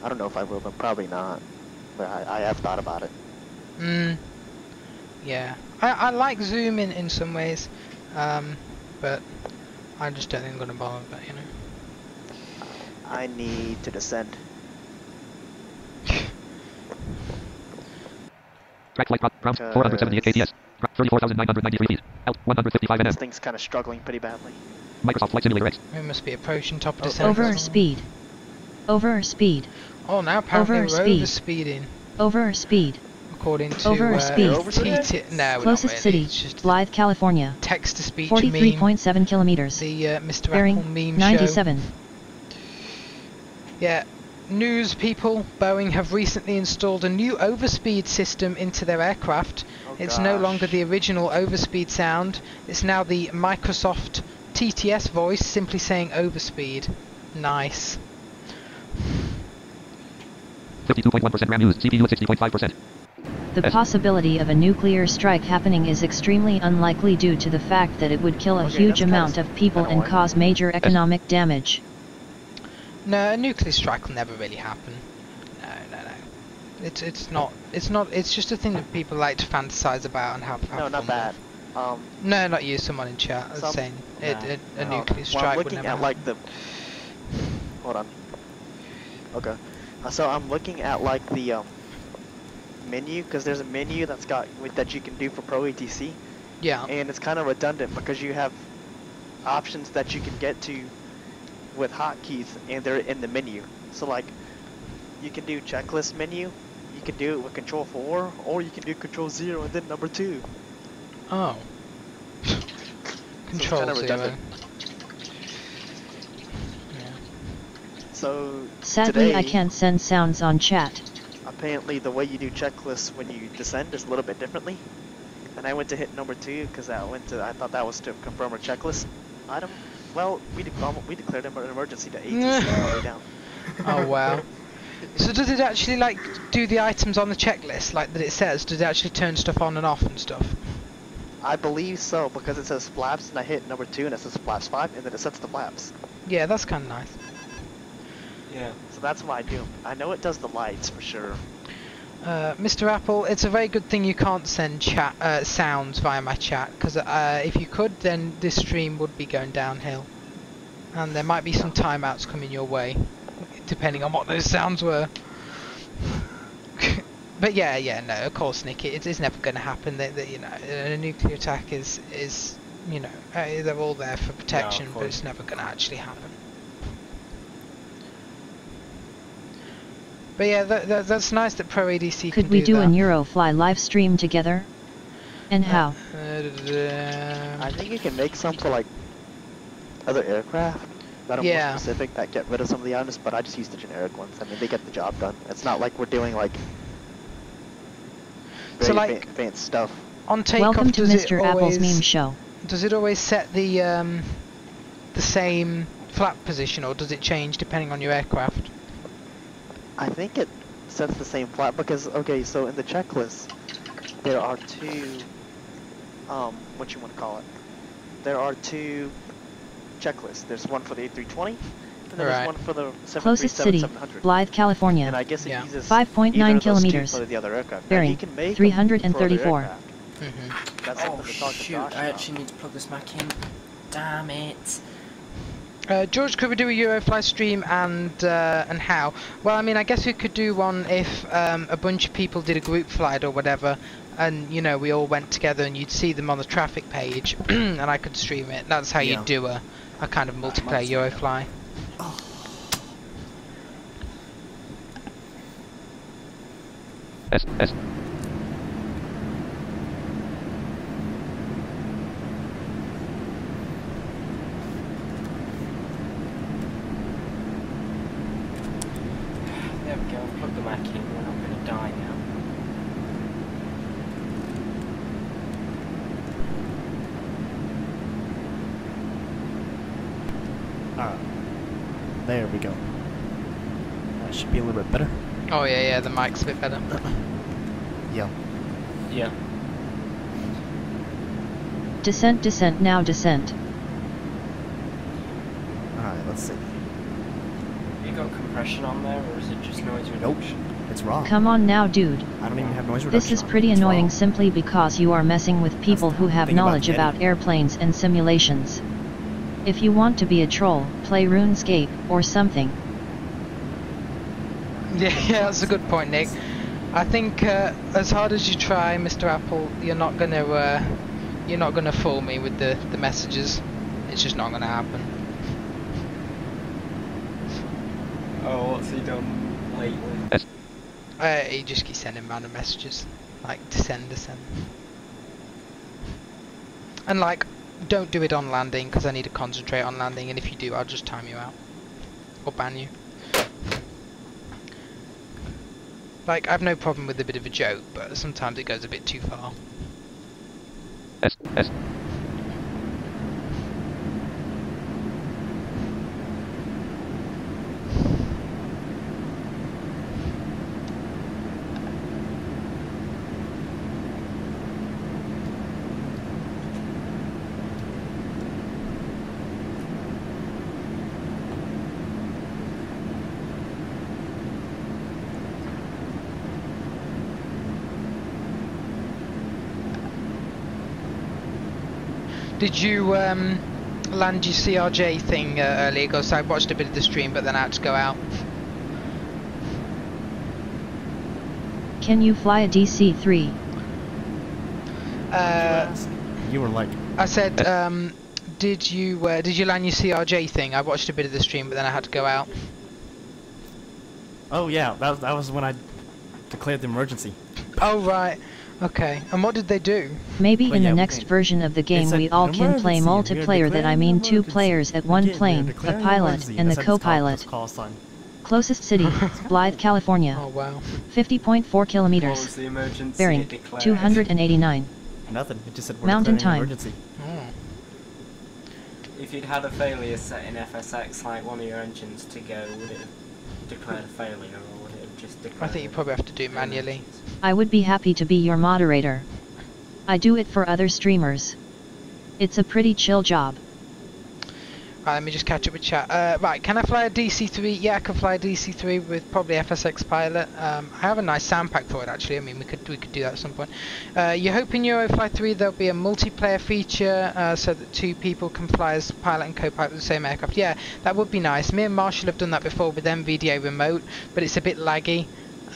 I don't know if I will, but probably not. But I have thought about it. Yeah. I like Zoom in some ways, but I just don't think I'm going to bother with it, you know. I need to descend. Track flight ground 478 kts. 34,993 feet. Out 155 This nm. thing's kind of struggling pretty badly. Microsoft Flight Simulator X. We must be approaching top of descent. Over speed. Over speed. Oh, now apparently Over we're speed. overspeeding. Over speed. According to Over speed. no, we're Closest not really. city, It's just Blythe, California. text-to-speech meme. 43.7 kilometers. The Mr. Bearing Apple meme 97. show. Yeah. News people, Boeing have recently installed a new overspeed system into their aircraft. Oh, It's no gosh. longer the original overspeed sound. It's now the Microsoft TTS voice simply saying overspeed. Nice. 52.1% RAM used. CPU at 60.5%. The possibility of a nuclear strike happening is extremely unlikely due to the fact that it would kill a Okay, huge that's kinda amount of people and annoying. cause major economic damage. No, a nuclear strike will never really happen. No. It's not. It's just a thing that people like to fantasize about and have No, fun not with. that. No, not you. Someone in chat was Some- saying a no. nuclear Well, strike I'm would looking never at happen. like the. Hold on. Okay. So I'm looking at like the menu, because there's a menu that you can do for Pro ATC, Yeah. and it's kind of redundant because you have options that you can get to with hotkeys, and they're in the menu. So like, you can do checklist menu, you can do it with Control 4, or you can do Control 0 and then number 2. Oh. Control kinda 0. redundant. Yeah. So Sadly, today, I can't send sounds on chat. apparently the way you do checklists when you descend is a little bit differently. And I went to hit number 2 because I thought that was to confirm a checklist item. Well, we declared an emergency to ATC on the way down. Oh wow. So does it actually like do the items on the checklist like that it says? Does it actually turn stuff on and off and stuff? I believe so, because it says flaps and I hit number 2 and it says flaps 5 and then it sets the flaps. Yeah, that's kind of nice. Yeah. So that's why I do. I know it does the lights for sure. Mr. Apple, it's a very good thing you can't send chat sounds via my chat, because if you could, then this stream would be going downhill, and there might be some timeouts coming your way, depending on what those sounds were. But yeah, no, of course, Nick, it's never going to happen. You know, a nuclear attack is you know, they're all there for protection, but it's never going to actually happen. But yeah, that's nice that Pro ADC can Could we do that. a Eurofly live stream together? And how? I think you can make some for like other aircraft that are more specific that get rid of some of the items, but I just use the generic ones. I mean, they get the job done. It's not like we're doing like very advanced stuff. On takeoff, Welcome to does Mr. it Apple's always, meme show. Does it always set the same flap position, or does it change depending on your aircraft? I think it sets the same flap because, okay, so in the checklist, there are two, there are two checklists. There's one for the A320 there was Right. one for the Closest city, 737-700. Blythe, California. And I guess it Yeah. uses 5.9 either of those two kilometers. for the other aircraft. Now, Bearing he can make 334. them for other aircraft. Mhm. That's Oh something to talk to shoot, Josh I about. actually need to plug this back in. Damn it. George, could we do a Eurofly stream and how? Well, I mean, I guess we could do one if a bunch of people did a group flight or whatever, and you know we all went together and you'd see them on the traffic page, and I could stream it. That's how Yeah. you do a kind of multiplayer Eurofly. S. There we go, plug the Mac in, we're not going to die now. There we go. That should be a little bit better. Oh yeah, the mic's a bit better. Yeah. Yeah. Descent, descent, now descent. Alright, let's see. You got compression on there, or is it just noise Nope. reduction? It's raw. Come on now, dude. I don't even have noise reduction. This is on. pretty It's annoying raw. simply because you are messing with people the who have thing about knowledge editing. about airplanes and simulations. If you want to be a troll, play RuneScape, or something. Yeah, that's a good point, Nick. I think as hard as you try, Mr. Apple, you're not gonna fool me with the messages. It's just not gonna happen. Oh, what's he done lately? He just keeps sending random messages, like descend. And like, don't do it on landing because I need to concentrate on landing. And if you do, I'll just time you out or ban you. Like, I've no problem with a bit of a joke, but sometimes it goes a bit too far. S. Did you land your CRJ thing earlier? Because I watched a bit of the stream, but then I had to go out. Can you fly a DC-3? You were like, I said, did you land your CRJ thing? I watched a bit of the stream, but then I had to go out. oh yeah, that was when I declared the emergency. Oh right, okay. And what did they do? Maybe Well, in yeah, the we next can- version of the game It's we an all can play emergency. We are multiplayer, that I declaring mean an 2 emergency. players at Again, one we are plane, the declaring an pilot emergency. and the That's how it's called. co-pilot. That's call sign. Closest city, Blythe, California. Oh wow. 50.4 What kilometers. was the emergency Bearing it declared? 289. Nothing. It just said we're Mountain declaring an time. emergency. Oh. If you'd had a failure set in FSX, like one of your engines to go, would it have declared a failure, or would it have just declared... I think you probably have to do it manually. I would be happy to be your moderator. I do it for other streamers. It's a pretty chill job. Right, let me just catch up with chat. Right, can I fly a DC-3? Yeah, I can fly a DC-3 with probably FSX pilot. I have a nice sound pack for it actually. I mean, we could do that at some point. You're hoping Eurofly 3 there'll be a multiplayer feature so that 2 people can fly as pilot and co-pilot the same aircraft. Yeah, that would be nice. Me and Marshall have done that before with MVDA remote, but it's a bit laggy.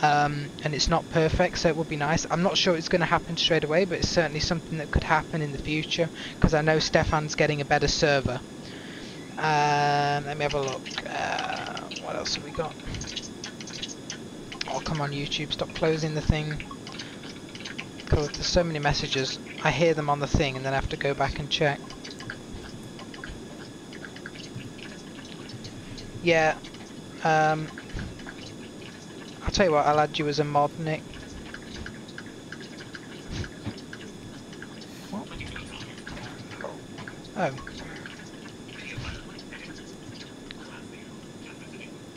And it's not perfect, so it would be nice. I'm not sure it's going to happen straight away, but it's certainly something that could happen in the future, because I know Stefan's getting a better server. Let me have a look. What else have we got? Oh, come on, YouTube, stop closing the thing. Because there's so many messages. I hear them on the thing and then I have to go back and check. Yeah. I'll tell you what, I'll add you as a mod, Nick. What? Oh.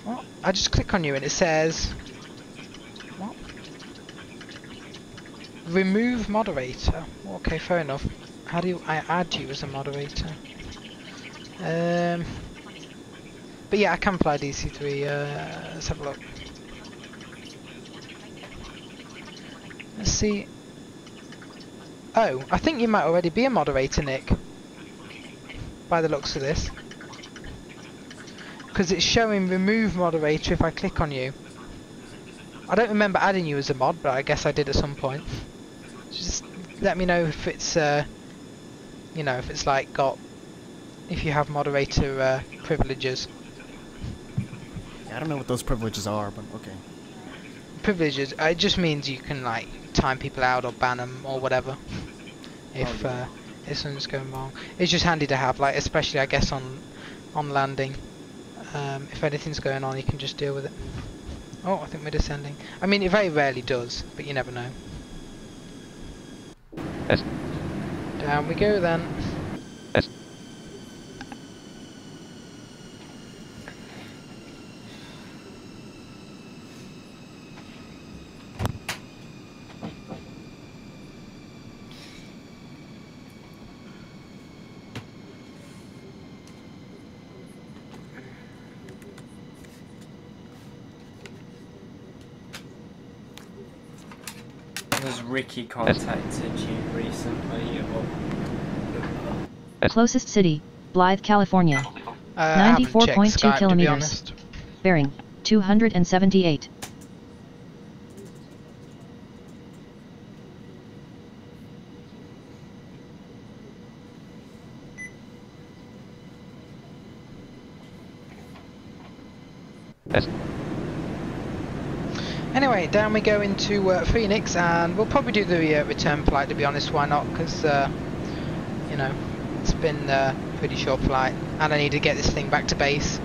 What? I just click on you and it says... What? Remove moderator. Okay, fair enough. How do I add you as a moderator? But yeah, I can fly DC-3. Let's have a look. Let's see. Oh, I think you might already be a moderator, Nick. By the looks of this. Because it's showing remove moderator if I click on you. I don't remember adding you as a mod, but I guess I did at some point. Just let me know if it's, you know, if it's like if you have moderator privileges. Yeah, I don't know what those privileges are, but okay. Privileges, it just means you can like time people out or ban them or whatever. If something's going wrong, it's just handy to have, like especially I guess on landing. If anything's going on, you can just deal with it. Oh, I think we're descending. I mean, it very rarely does, but you never know. S. Down we go then. S. Has Ricky contacted you recently? Or... Closest city, Blythe, California. I haven't checked 94.2 Skype, to be kilometers. honest. Bearing, 278. S. Anyway, down we go into Phoenix, and we'll probably do the return flight, to be honest. Why not? Because, you know, it's been a pretty short flight, and I need to get this thing back to base.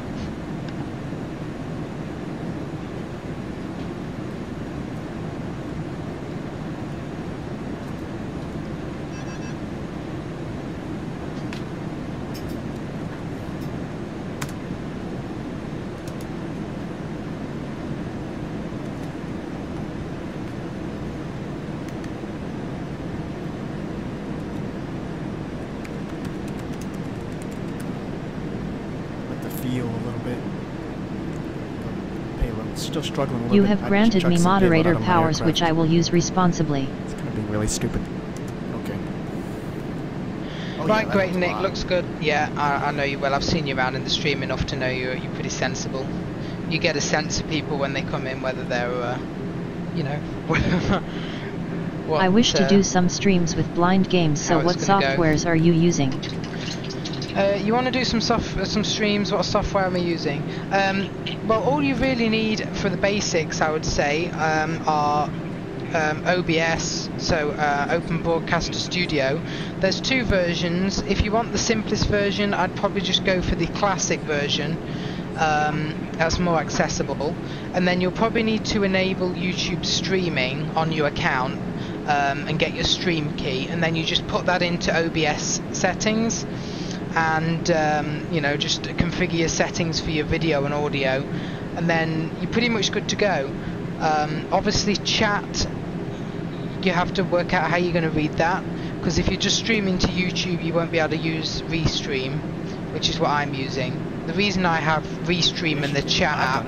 Feel a little bit. Payload still struggling a little You bit. have granted me moderator powers, which I will use responsibly. It's gonna be really stupid. Okay. Oh, Right, yeah, great, Nick. Looks good. Yeah, I know you well. I've seen you around in the stream enough to know you're pretty sensible. You get a sense of people when they come in, whether they're, you know. what, I wish to do some streams with blind games. So what softwares are you using? You want to do some streams? What software am I using? Well, all you really need for the basics, I would say, are OBS, so Open Broadcaster Studio. There's two versions. If you want the simplest version, I'd probably just go for the classic version. That's more accessible. And then you'll probably need to enable YouTube streaming on your account and get your stream key, and then you just put that into OBS settings. And you know, just configure your settings for your video and audio, and then you're pretty much good to go. Obviously chat, you have to work out how you're going to read that, because if you're just streaming to YouTube you won't be able to use Restream, which is what I'm using. The reason I have Restream in the chat app...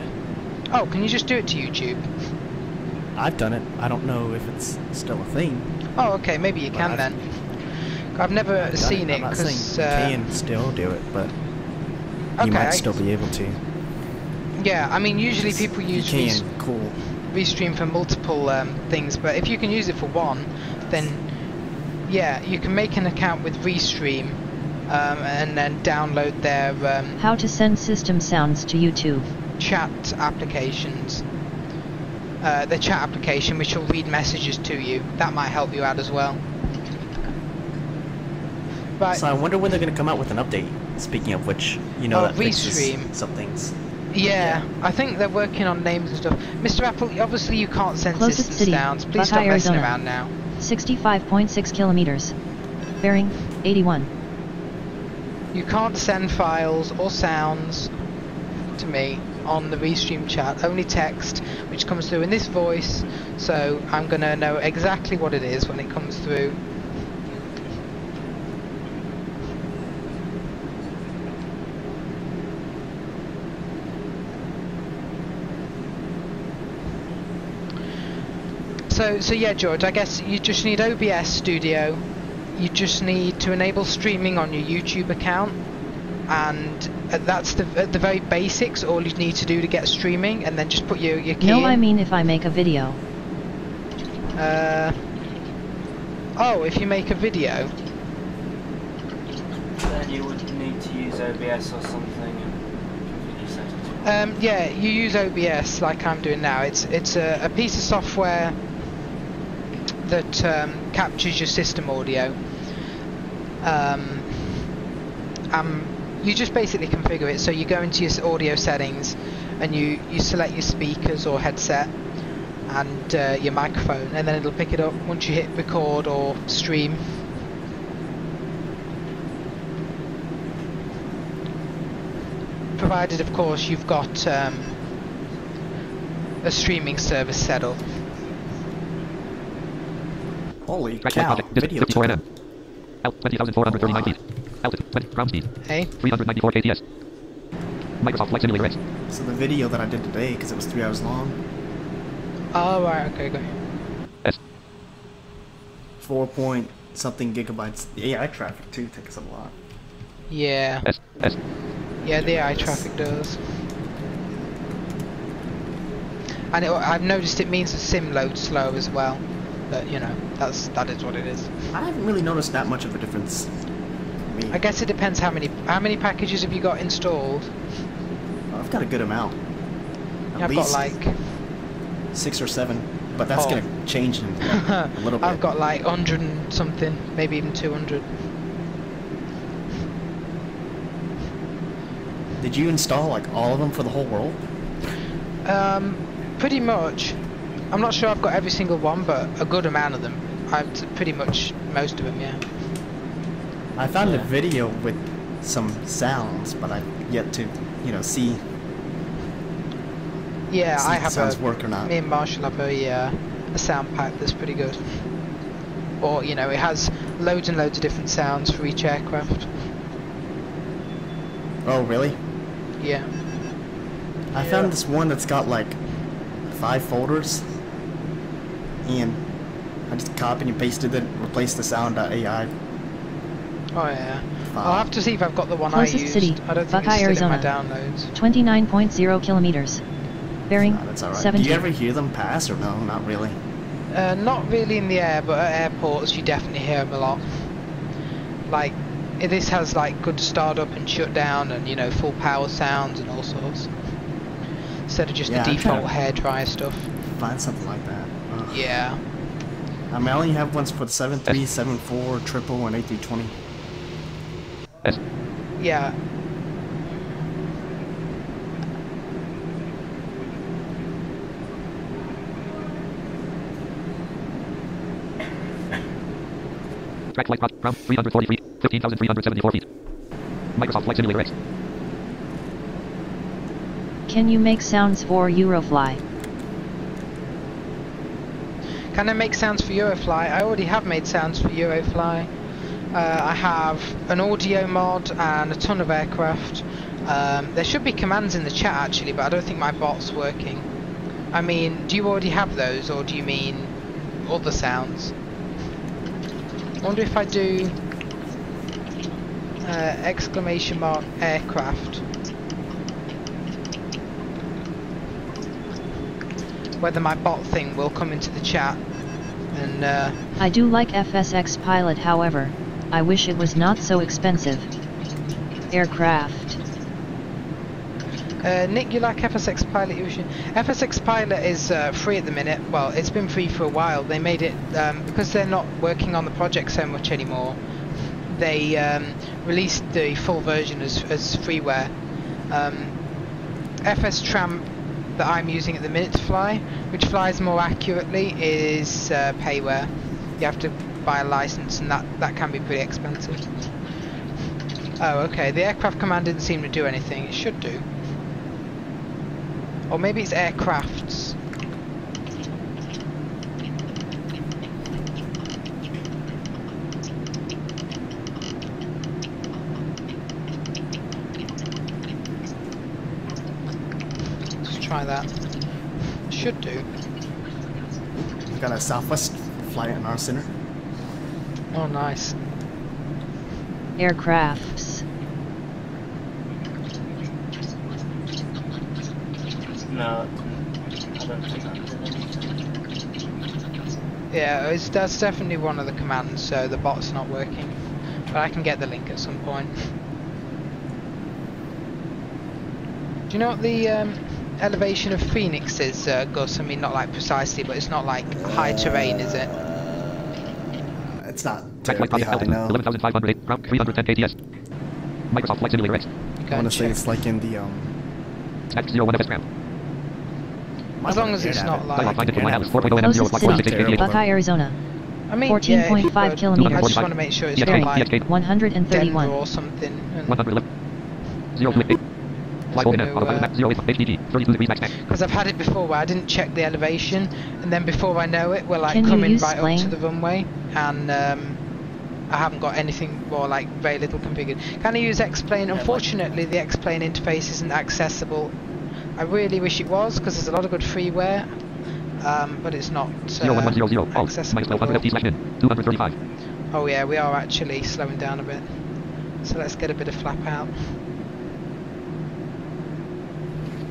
Oh, can you just do it to YouTube? I've done it. I don't know if it's still a thing. Oh, okay, maybe you can then. I've never seen it, because... you can still do it, but you might still be able to. Yeah, I mean, usually people use Restream for multiple things, but if you can use it for one, then yeah, you can make an account with Restream and then download their... How to send system sounds to YouTube. Chat applications. The chat application, which will read messages to you. That might help you out as well. Right. So I wonder when they're going to come out with an update. Speaking of which, you know, that fixes some things. Yeah, I think they're working on names and stuff. Mr. Apple, obviously you can't send system sounds. Please stop messing around now. 65.6 kilometers. Bearing, 81. You can't send files or sounds to me on the Restream chat. Only text, which comes through in this voice. So I'm going to know exactly what it is when it comes through. So yeah, George, I guess you just need OBS Studio. You just need to enable streaming on your YouTube account, and that's at the very basics. All you need to do to get streaming, and then just put your key No, in. I mean if I make a video. Oh, if you make a video. Then you would need to use OBS or something and configure settings. Yeah, you use OBS like I'm doing now. It's a piece of software that captures your system audio. You just basically configure it. So you go into your audio settings and you select your speakers or headset and your microphone, and then it'll pick it up once you hit record or stream. Provided, of course, you've got a streaming service set up. Holy Track cow! project. Video 54 time. nm. Out 20,439 feet. Altitude 20. Ground speed Hey? 394 kts. Microsoft Flight Simulator X. So the video that I did today, because it was 3 hours long, Oh, right, okay, go. S. 4 point something gigabytes. The AI traffic too takes a lot. Yeah. S. Yeah, the AI traffic does. And I've noticed it means the sim loads slow as well. But, you know, that is what it is. I haven't really noticed that much of a difference. Me. I guess it depends how many packages have you got installed. I've got a good amount. At I've got least like 6 or 7, but that's gonna change in a little bit. I've got like 100 and something, maybe even 200. Did you install like all of them for the whole world? Pretty much. I'm not sure I've got every single one, but a good amount of them. I've pretty much most of them, yeah. I found a video with some sounds, but I've yet to, see. Yeah, See I if have sounds work or not. Me and Marshall have a sound pack that's pretty good. Or, it has loads and loads of different sounds for each aircraft. Oh, really? Yeah. I found this one that's got like 5 folders, and I just copied and pasted it, replaced the sound.ai. Oh yeah. I'll have to see if I've got the one Closest I used. city, I don't think Buckeye, it's still Arizona. in my downloads. 29.0 kilometers. Bearing That's alright. 17. Do you ever hear them pass or no? Not really. Not really in the air, but at airports you definitely hear them a lot. Like, this has like good start up and shut down and full power sounds and all sorts. Instead of just the Yeah, I'm default trying hairdryer stuff. Find something like that. Ugh. Yeah. I mean, I only have ones for the 73, 74, triple, and A320. S. Yeah. Track flight project. Ground 340 feet. 15,374 feet. Microsoft Flight Simulator X. Can you make sounds for Eurofly? Can I make sounds for Eurofly? I already have made sounds for Eurofly. I have an audio mod and a ton of aircraft. There should be commands in the chat actually, but I don't think my bot's working. I mean, do you already have those, or do you mean other sounds? I wonder if I do exclamation mark aircraft, whether my bot thing will come into the chat. And I do like FSX Pilot, however, I wish it was not so expensive. Aircraft. Nick, you like FSX Pilot? FSX Pilot is free at the minute. Well, it's been free for a while. They made it because they're not working on the project so much anymore. They released the full version as freeware. FS Tramp that I'm using at the minute to fly, which flies more accurately, is payware. You have to buy a license, and that can be pretty expensive. Oh, okay. The aircraft command didn't seem to do anything. It should do. Or maybe it's aircrafts. Let's try that. Should do. got a Southwest flight in our center. Oh, nice. Aircrafts. No, I don't think that did anything. Yeah, that's definitely one of the commands, so the bot's not working. But I can get the link at some point. Do you know what the elevation of Phoenix is, Gus? I mean, not like precisely, but it's not like high terrain, is it? It's not Track flight terribly project high, altitude, no. 11,508, ground 310 kts. Microsoft Flight Simulator X. I want to say it's like in the Stack 01 FS ground. As long as it's not Dialog like... find it for my house, 4.0 M0 Closest Flight city, 4688. Buckeye, Arizona. I mean, 14.5 kilometers. I just want to make sure it's Yeah, not okay, like yeah, okay. Denver 131. or something. And 111. 0.8. Fly over now, autopilot map 08, HDG, 32 degrees max tank. because I've had it before where I didn't check the elevation, and then before I know it, we're like Can you coming use right Slang? up to the runway, and I haven't got anything, or like very little configured. Can I use X-Plane? Unfortunately, the X-Plane interface isn't accessible. I really wish it was, because there's a lot of good freeware, but it's not 01100, alt, minus accessible. 1200 FT slash min, 235. Oh yeah, we are actually slowing down a bit. So let's get a bit of flap out.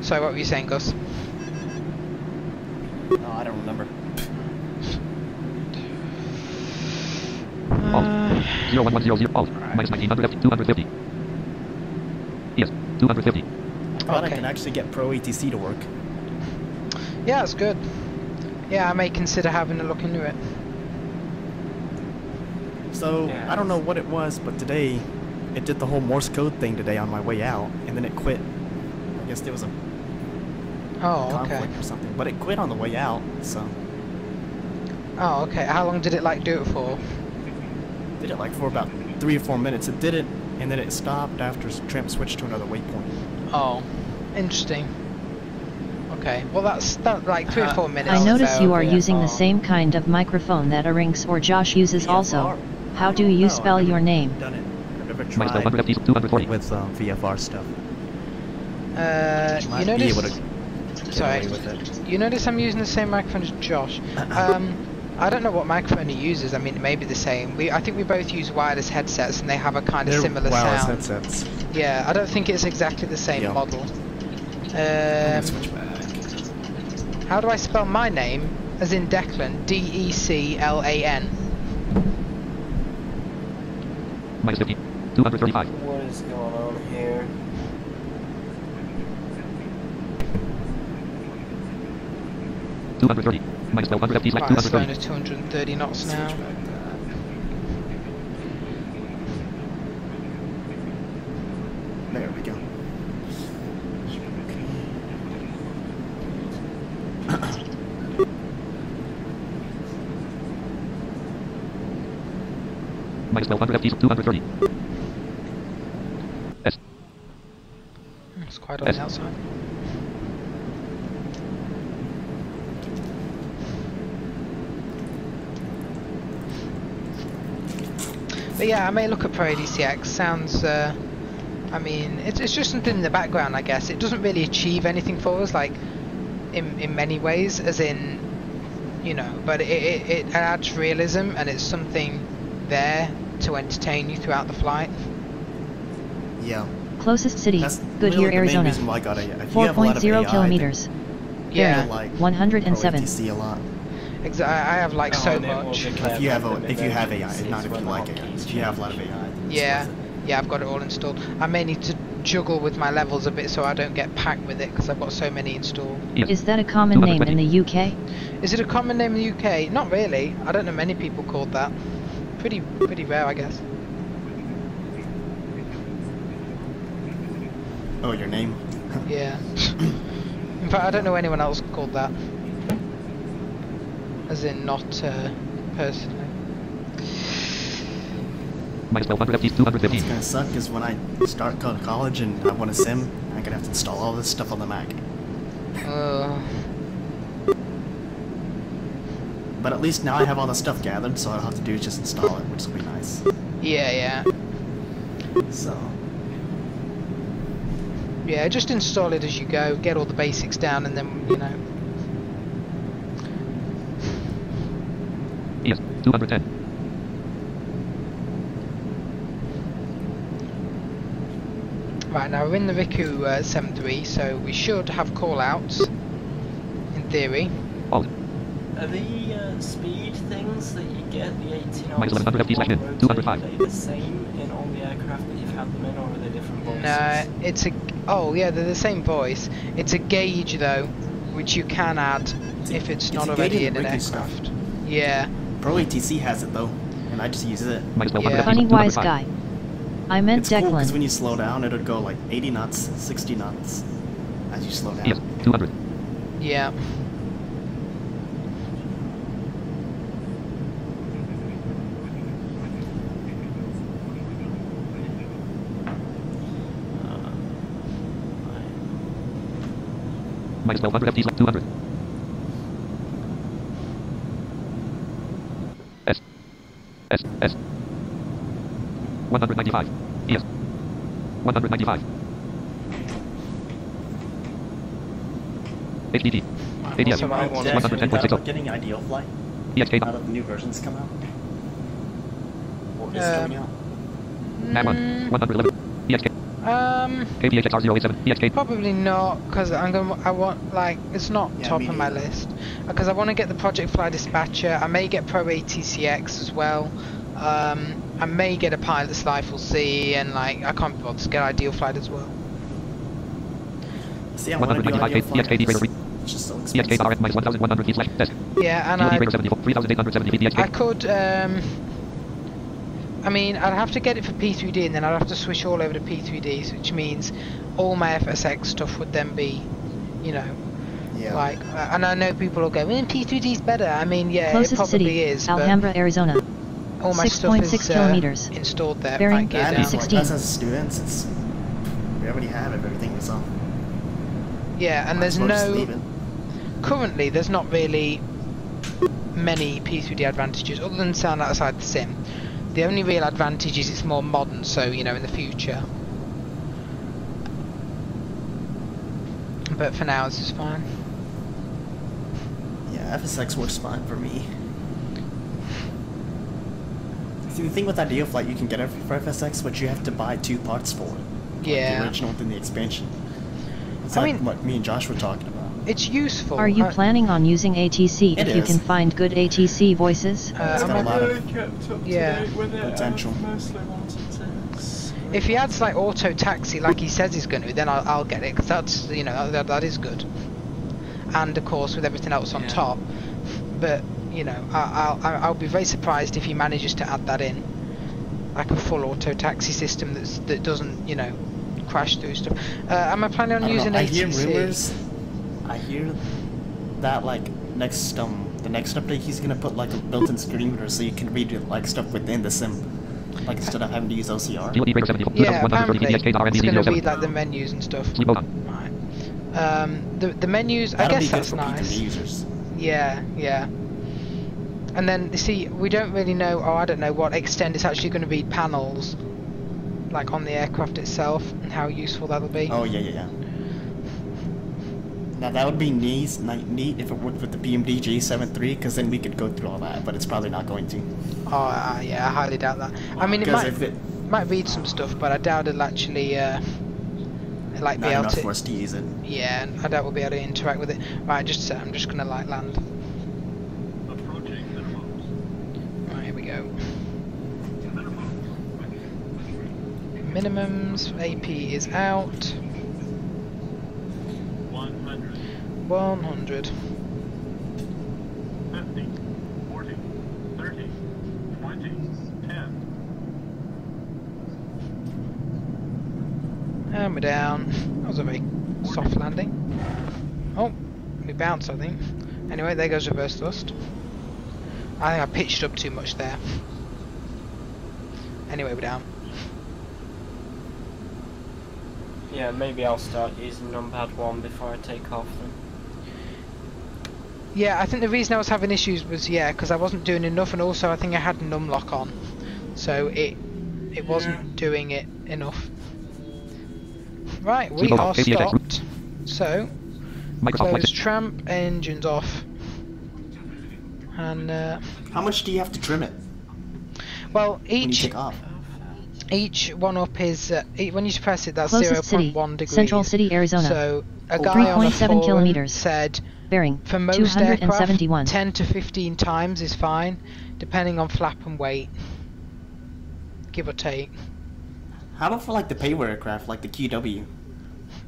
Sorry, what were you saying, Gus? No, I don't remember. Alt, 01100, alt, minus 1900 FT, 250. Yes, 250. But I Okay. can actually get Pro ATC to work. Yeah, that's good. Yeah, I may consider having a look into it. So, Yeah. I don't know what it was, but today, it did the whole Morse code thing today on my way out, and then it quit. I guess there was a Oh, okay. conflict or something, but it quit on the way out, so. Oh, okay. How long did it like do it for? Did it like for about 3 or 4 minutes. It did it, and then it stopped after Tramp switched to another waypoint. Oh, interesting. Okay. Well, that's like 3 or 4 minutes. I notice so- you are yeah, using the oh. same kind of microphone that Arinx or Josh uses also. How do you spell your name? Done it. I've never Minus tried 1200 FT, 240. with VFR stuff. You Might be notice? able to get Sorry. away with it. You notice I'm using the same microphone as Josh. I don't know what microphone he uses. I mean, it may be the same. I think we both use wireless headsets, and they have a kind of They're similar wireless sound. headsets. Yeah, I don't think it's exactly the same Yeah. model. I'm gonna switch back. How do I spell my name? As in Declan, D-E-C-L-A-N. Minus 50, 235. What is going on here? $230. Minus 1200 FT slash Right, it's going 230. to 230 knots now. Switch back that. There we go. Minus 1200 FT, 230. S. It's quite on the outside. But yeah, I may look at Pro ADCX. Sounds, I mean, it's just something in the background, I guess. It doesn't really achieve anything for us, like, in many ways, as in, you know, but it adds realism, and it's something there to entertain you throughout the flight. Yeah. Closest city, That's Goodyear, really the main Arizona. reason why I got a. If you have a lot of 4.0 AI, kilometers. Yeah. then like 107. Pro ATC a lot. I have like so and it will much. declare If you have random if you have AI, emergencies not if you when the like AI. hotkeys If you have a lot of change. AI. then it's Yeah, worth it. yeah, I've got it all installed. I may need to juggle with my levels a bit so I don't get packed with it because I've got so many installed. Yes. Is that a common name in the UK? Is it a common name in the UK? Not really. I don't know many people called that. Pretty rare, I guess. Oh, your name? Yeah. In fact, I don't know anyone else called that. As in, not personally. Minus 1200 FT, What's 215. gonna suck is when I start going to college and I want to sim, I'm gonna have to install all this stuff on the Mac. But at least now I have all the stuff gathered, so all I have to do is just install it, which will be nice. Yeah. So, Yeah, just install it as you go, get all the basics down, and then, you know. 210. Right, now we're in the Riku 73, so we should have call-outs, in theory. All. Are the speed things that you get, the 80 knots Minus 1100 FT slash in, rotating, 205. are they the same in all the aircraft that you've had them in, or are they different voices? No, it's a... Oh, yeah, they're the same voice. It's a gauge, though, which you can add if it's not already in an aircraft. Yeah. Pro ATC has it though, and I just use it. Minus 1200 Yeah. FT, Funny wise 205. guy. I meant It's cool because Declan. when you slow down, it'll go like 80 knots, 60 knots as you slow down. Yes, 200. Yeah. Minus 1200 FT slash 200. S. 195. Yes. 195. HDD. ADS. So I want- Did I actually read 110.60. about getting Ideal Flight EXK. now that the new versions come out? Or is coming out? NAV 1. 111. EXK. KPHXR 087. EXK. Probably not, because I want, like, it's not Yeah, top me of my neither. list. Because I want to get the Project Fly Dispatcher. I may get Pro ATCX as well. I may get a Pilot's Life, we'll see, and like I can't be bothered to get Ideal Flight as well. See, I want to do 195 Ideal Flight. EXK grader. It's just so EXK expensive. RF minus 1100 slash desk. Yeah, and DOD grader 74. 3870 feet EXK. I could, I mean, I'd have to get it for P3D, and then I'd have to switch all over to P3D, which means all my FSX stuff would then be, you know, Yeah. like, and I know people will go, P3D's better. I mean, yeah, it Closest probably city, is, Alhambra, Arizona. but all my stuff 6.6 is kilometers. installed there. Bearing Right, get And down. for 16. us as students, it's we already have everything, so Yeah, and might there's as well just no, leave it. currently there's not really many P3D advantages other than sound outside the sim. The only real advantage is it's more modern, so you know, in the future. But for now, this is fine. Yeah, FSX works fine for me. See, the thing with Ideal Flight, you can get it for FSX, but you have to buy 2 parts for it. Like Yeah. the original and the expansion. It's I like mean- what me and Josh were talking about. It's useful. Are you planning on using ATC It if you is. can find good ATC voices? It's I'm got a not- lot of Yeah. potential. Mostly wanted to. If he adds like auto taxi like he says he's going to, then I'll get it, because that's, you know, that is good. And of course with everything else on Yeah. top. But you know, I'll be very surprised if he manages to add that in, like a full auto taxi system that doesn't, you know, crash through stuff. Am I planning on I don't using know, I ATC? hear rumors. I hear that like the next update he's gonna put like a built-in screen reader so you can read like stuff within the sim, like instead of having to use OCR. DOD grader 74. Yeah, 2130 apparently EXK RF it's going to 007. read like the menus and stuff. Sleep mode on. Right. The menus, I That'll guess be good that's for nice. P3D users. Yeah, yeah. And then, you see, we don't really know, or I don't know what extent it's actually going to read panels, like on the aircraft itself, and how useful that'll be. Oh yeah. Now that would be neat if it worked with the BMD J73, because then we could go through all that, but it's probably not going to. Oh, yeah, I highly doubt that. I mean, it Because might, if it might read some stuff, but I doubt it'll actually, like, be not able enough to... for us to use it. Yeah, I doubt we'll be able to interact with it. Right, just a sec, I'm just going to, like, land. Right, here we go. Minimums, AP is out. 100. 50, 40, 30, 20, 10. And we're down. That was a very soft landing. Oh, we bounced, I think. Anyway, there goes reverse thrust. I think I pitched up too much there. Anyway, we're down. Yeah, maybe I'll start using numpad 1 before I take off then. Yeah, I think the reason I was having issues was, yeah, because I wasn't doing enough, and also I think I had numlock on. So it wasn't doing it enough. Right, we Sleep mode are on. KPHX. stopped. So, Microsoft close Flight. tramp, engines off. And How much do you have to trim it well, when you take off? each one up is when you press it, that's Closest city, 0.1 degrees. Central City, Arizona. So a guy on a 3.7 forum kilometers. said Bearing for most 271. aircraft, 10 to 15 times is fine, depending on flap and weight, give or take. How about for like the payload aircraft, like the QW?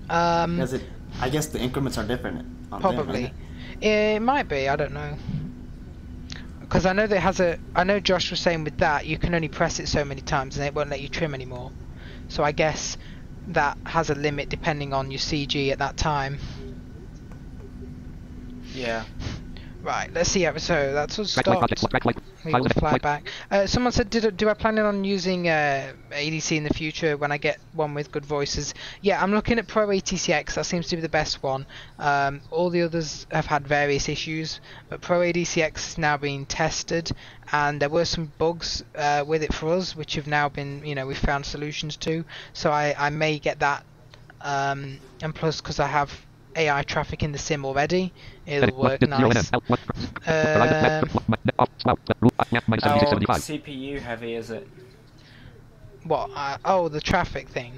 Does it? I guess the increments are different. On them, Probably. right? It might be, I don't know. Because I know that it has a. I know Josh was saying with that you can only press it so many times and it won't let you trim anymore. So I guess that has a limit depending on your CG at that time. Yeah. Right, let's see. So that's us Track light stopped. project, We will fly flight. back. Someone said, do I plan on using ADC in the future when I get one with good voices? Yeah, I'm looking at Pro ATCX. That seems to be the best one. All the others have had various issues, but Pro ADCX is now being tested, and there were some bugs with it for us, which have now been, we've found solutions to. So I may get that, and plus because I have AI traffic in the sim already, it'll work nice. How CPU heavy is it? What? Oh, the traffic thing.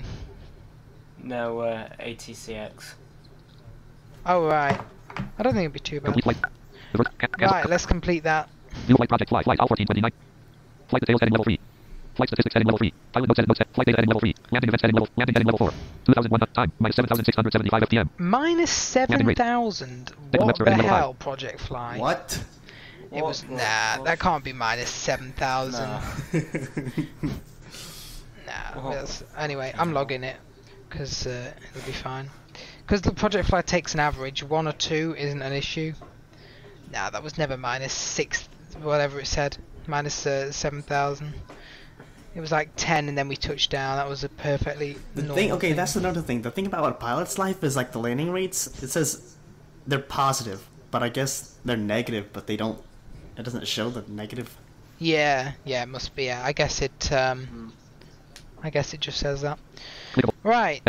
No, ATCX. Oh, right. I don't think it'd be too bad. Complete flight. Right, let's complete that. New flight project flight Al 1429. Flight details heading level 3. Flight statistics heading level 3. Pilot notes heading flight data heading level 3. Landing events heading level 4. 2001 time minus 7,675 FTM. Minus 7,000? What the hell, Project Fly? What? It was that can't be minus 7,000. Nah. Anyway, I'm logging it because it'll be fine. Because the Project Fly takes an average, 1 or 2 isn't an issue. Nah, that was never minus 6, whatever it said, minus 7,000. It was like 10 and then we touched down. That was a perfectly normal thing. That's another thing. The thing about a pilot's life is like the landing rates. It says they're positive, but I guess they're negative, but they don't. It doesn't show the negative. Yeah, it must be. Yeah, I guess it just says that. Right.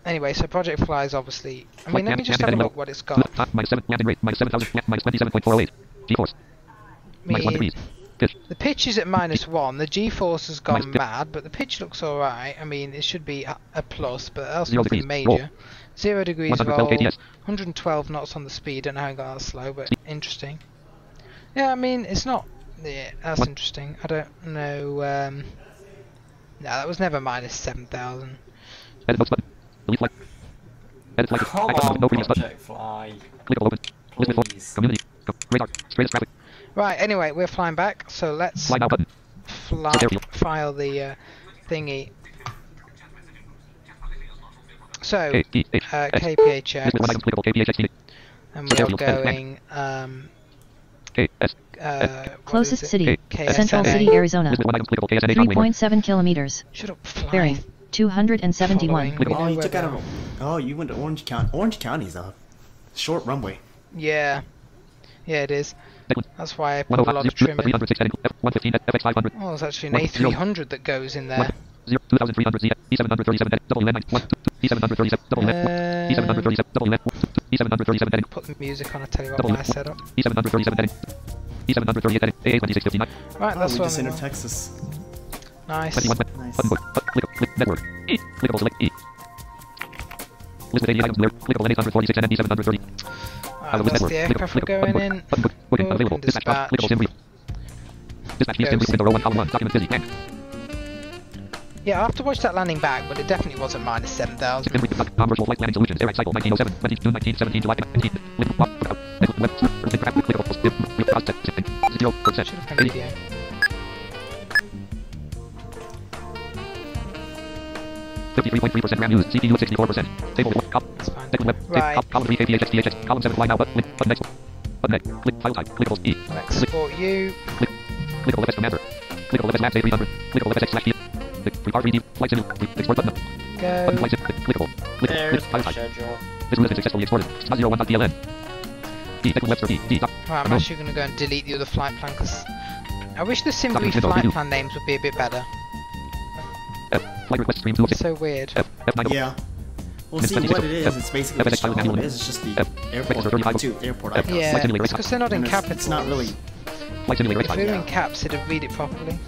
Anyway, so Project Fly is obviously. I mean, let me just have a look what it's got. Minus 7 landing rate minus 7,000 minus 27.408. G-force. Minus 1 degrees. Pitch. The pitch is at -1. The G-force has gone Minus mad, but the pitch looks alright. I mean, it should be a plus, but that's 0 nothing degrees. major. Roll. 0 degrees 112 roll. kts. 112 knots on the speed. Don't know how I got that slow, but interesting. Yeah, I mean, it's not. Yeah, that's interesting. I don't know. No, that was never minus 7,000. Edit box button. Delete flight. Edit flight. Come Access on, no previous button. Project Fly. Click open. List before. Please. Community. Radar. Straightest traffic. Right. Anyway, we're flying back, so let's Fly now button. file the thingy. So KPHX, List with 1 items clickable. KPHX. and we are going KS. Closest city, KSNA. Central City, Arizona. List with 1 items clickable. KSNA. runway 3.7 kilometers. Shut up, fly. Bearing 271. Following. We know Oh, you where took out they of. Oh, you went to Orange County. Orange County's a short runway. Yeah, it is. Declan. That's why I put a lot of 105 trim in. 306 heading F115 FX 500. Oh, there's actually an 1, A300 that goes in there. 2300 Z E737 heading double land 1 E737 double land E737 double land E737 heading Put the music on, I'll tell you what double my land setup. E737 heading E738 heading AA2659 Right, that's we what just I'm entered on. Texas. Nice. 21 Nice. button book click network E clickable select E list with 80 items there clickable and 846 and E730 Right, that's the aircraft we're going in. button book booking Book available and dispatch box dispatch. clickable sim brief dispatch sim brief window row 1 column 1 document busy blank Yeah, I have to watch that landing back, but it definitely wasn't minus 7,000. sim brief virtual flight planning solutions air cycle 1907 20 June 1917 July 19 link web clickable process 0% Should have done video. %, RAM used, CPU 64%. Table 1, That's fine. Declan web, Right. column 3, KPHX, THX, column 7, fly now, button, button next, button next, click, file type, clickable, E, I'll export you. clickable FS commander, clickable FS labs A300, clickable FS slash E, click, R3D, flight sim, export button, button Go. flight sim, clickable, click, There's file the type, schedule. this route has been successfully exported, *01.pln, E, Declan Webster, E, Right, I'm actually going to go and delete the other flight plan, because I wish the Sim Copy Brief window, flight review. plan names would be a bit better. F, flight request stream 2 of It's 6, so weird. F9, Yeah. Well, It's see, 26 what it is, it's basically FX just pilot all manual it is. It's just the F, airport, 35. two airport F, icons. Yeah, Flight simulator it's because they're not in And capitals. it's not really. Flight simulator If X5. we were in caps, it'd read it properly.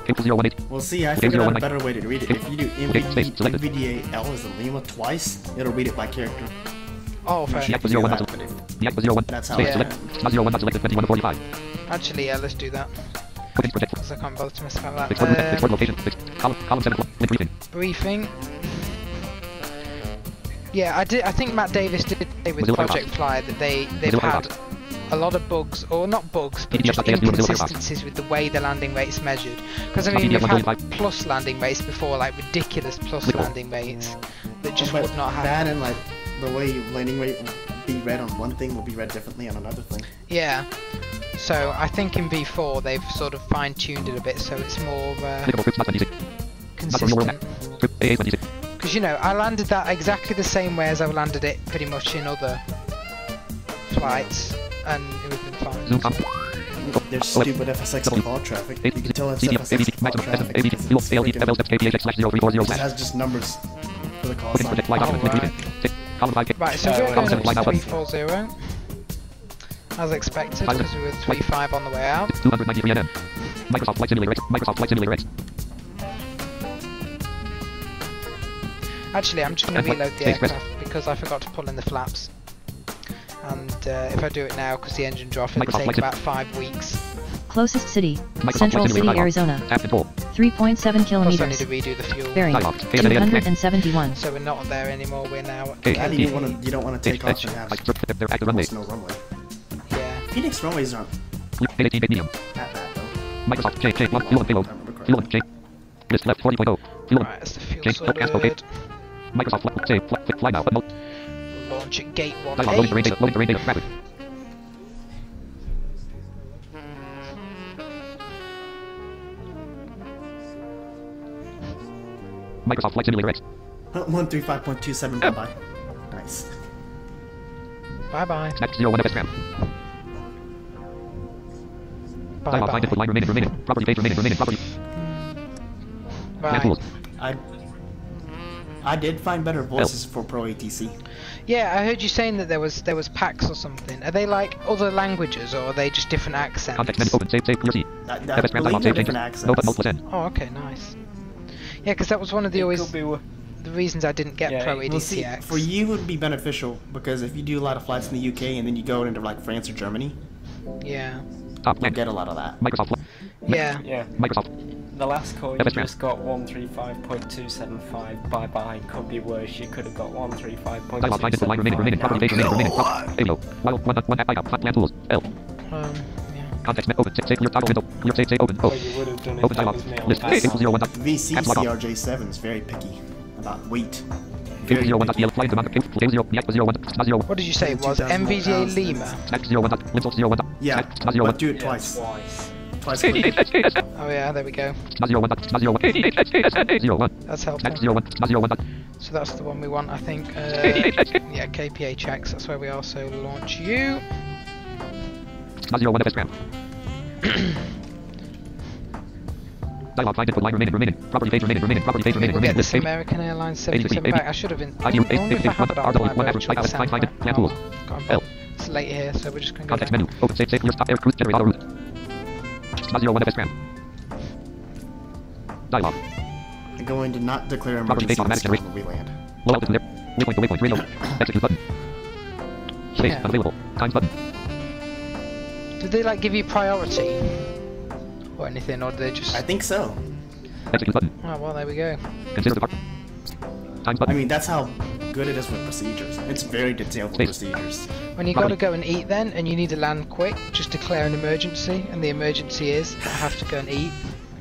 Cable 018. Well, see, I Okay, figured out a 019. better way to read it. If you do Okay, space selected. NVDA-L as in Lima twice, it'll read it by character. Oh, fair The enough. X was 01 that, not but if- selected. The X was 01. That's how Space I- select. Not 01 not selected. 2145. Actually, yeah, let's do that. Footage project. Because I can't bother to mess about Export that. export location. Column 7. Link briefing. Briefing. Yeah, I think Matt Davis did say with Mozilla Project Firefox. Fly that they've Mozilla had Firefox. a lot of bugs, or not bugs, but PDF just .js, Mozilla Firefox. inconsistencies with the way the landing rate's measured. Because I mean, PDF you've had 125. plus landing rates before, like ridiculous plus Clickable. landing rates that just But would not that happen. and like the way landing rate will be read on one thing will be read differently on another thing. Yeah. So I think in V4 they've sort of fine-tuned it a bit, so it's more Clickable scripts not 26. Not for real world consistent. Script AA 26. Because you know, I landed that exactly the same way as I've landed it pretty much in other flights, and it would have been fine. Zoom com. There's stupid FSX default traffic. You can tell it's FSX default traffic because it's freaking- it has just numbers for the call Footage sign. project fly document. Link Alright. briefing. Column 5. Right, so we're Column going 7 up fly to now button. 340, as expected, because we were 35 on the way out. 293 NM. Microsoft Flight Simulator X. Microsoft Flight Simulator X. Actually, I'm just going to And reload the space press. aircraft because I forgot to pull in the flaps. And if I do it now, because the engines are off, it'll Microsoft take Flight about 5 weeks. Closest city, Microsoft Central Flight City, Simulator Arizona. Tab control. 3.7 Plus I need kilometers. to redo the fuel. Bearing Dialogue. KSNA 271. So we're not there anymore, we're now at Okay. And you don't want to take off and have They're active runway. almost no runway. Yeah. Phoenix runways aren't 18 medium. that bad though. Microsoft J fuel and payload. Fuel and J. List left 40.0. Fuel Right, that's the fuel Change forecast okay. sorted. Microsoft fly now. Note. Launch at gate Dialogue loading terrain 18. data. Loading terrain data. Rapid. Microsoft Flight Simulator X. 135.27 bye bye. Nice. Bye-bye. Snack 01 FS RAM. Dialogue find input Bye-bye. line remaining. Property page remaining. Property. Right. Tools. I did find better voices for Pro ATC. Yeah, I heard you saying that there was packs or something. Are they like other languages, or are they just different accents? Context menu open. Save clear C. I FS RAM believe dialogue they're save different changes. No but accents. plus N. Oh, okay, nice. Yeah, because that was one of the always the reasons I didn't get Yeah, Pro well, Well, see, ADCX. for you it would be beneficial because if you do a lot of flights in the UK and then you go into like France or Germany, Yeah. Top you'll blank. get a lot of that. Microsoft. Yeah. Yeah, Microsoft. the last call you FS RAM. just got 135.275. Bye bye. Could be worse. You could have got 135.275. Dialogue find input line remaining. Property page remaining. Audio. While one app icon. Plan tools. L. Yeah. Context menu open. Save clear toggle window. Clear save open. Well, Oh. you would have done it Open if that dialogue. was me on List that. table 01. VC Caps lock off. CRJ7 is very picky about weight. Table Very 01. picky. DL flight command. Table 0. The X was 01. Not 0. What did you say it was? 2,000 MVDA pounds, Lima? Snack 01. Lintel 01. Yeah, Not 01. but do it Yeah, twice. twice. Twice quick. Oh yeah, there we go. Not 01. Not 01. 01. That's helpful. Snack 01. Not 01. So that's the one we want, I think. Yeah, KPHX, that's where we are, so launch you. Not 01 FS RAM. Dialogue find input line remaining. Property page remaining. Property page remaining. We'll get List this page. American Airlines 86, 77 back. I should have been. I IDU wonder if I have it on my virtual average sound find back. plan tools. Oh, L. it's late here, so we're just going to go Context down. menu. Open save clear stop air cruise generate auto route. Not 01 FS RAM. Dialogue. I'm going to not declare Property emergency page automatic when generate. we land. Low altitude there. Waypoint radio. Execute button. Space Yeah. unavailable. Times button. Did they like give you priority? Or anything, or did they just... I think so. Execute button. Oh, well, there we go. Consider depart. Times I button. mean, that's how good it is with procedures. It's very detailed with Space. procedures. When you got to go and eat then, and you need to land quick, just declare an emergency, and the emergency is, I have to go and eat.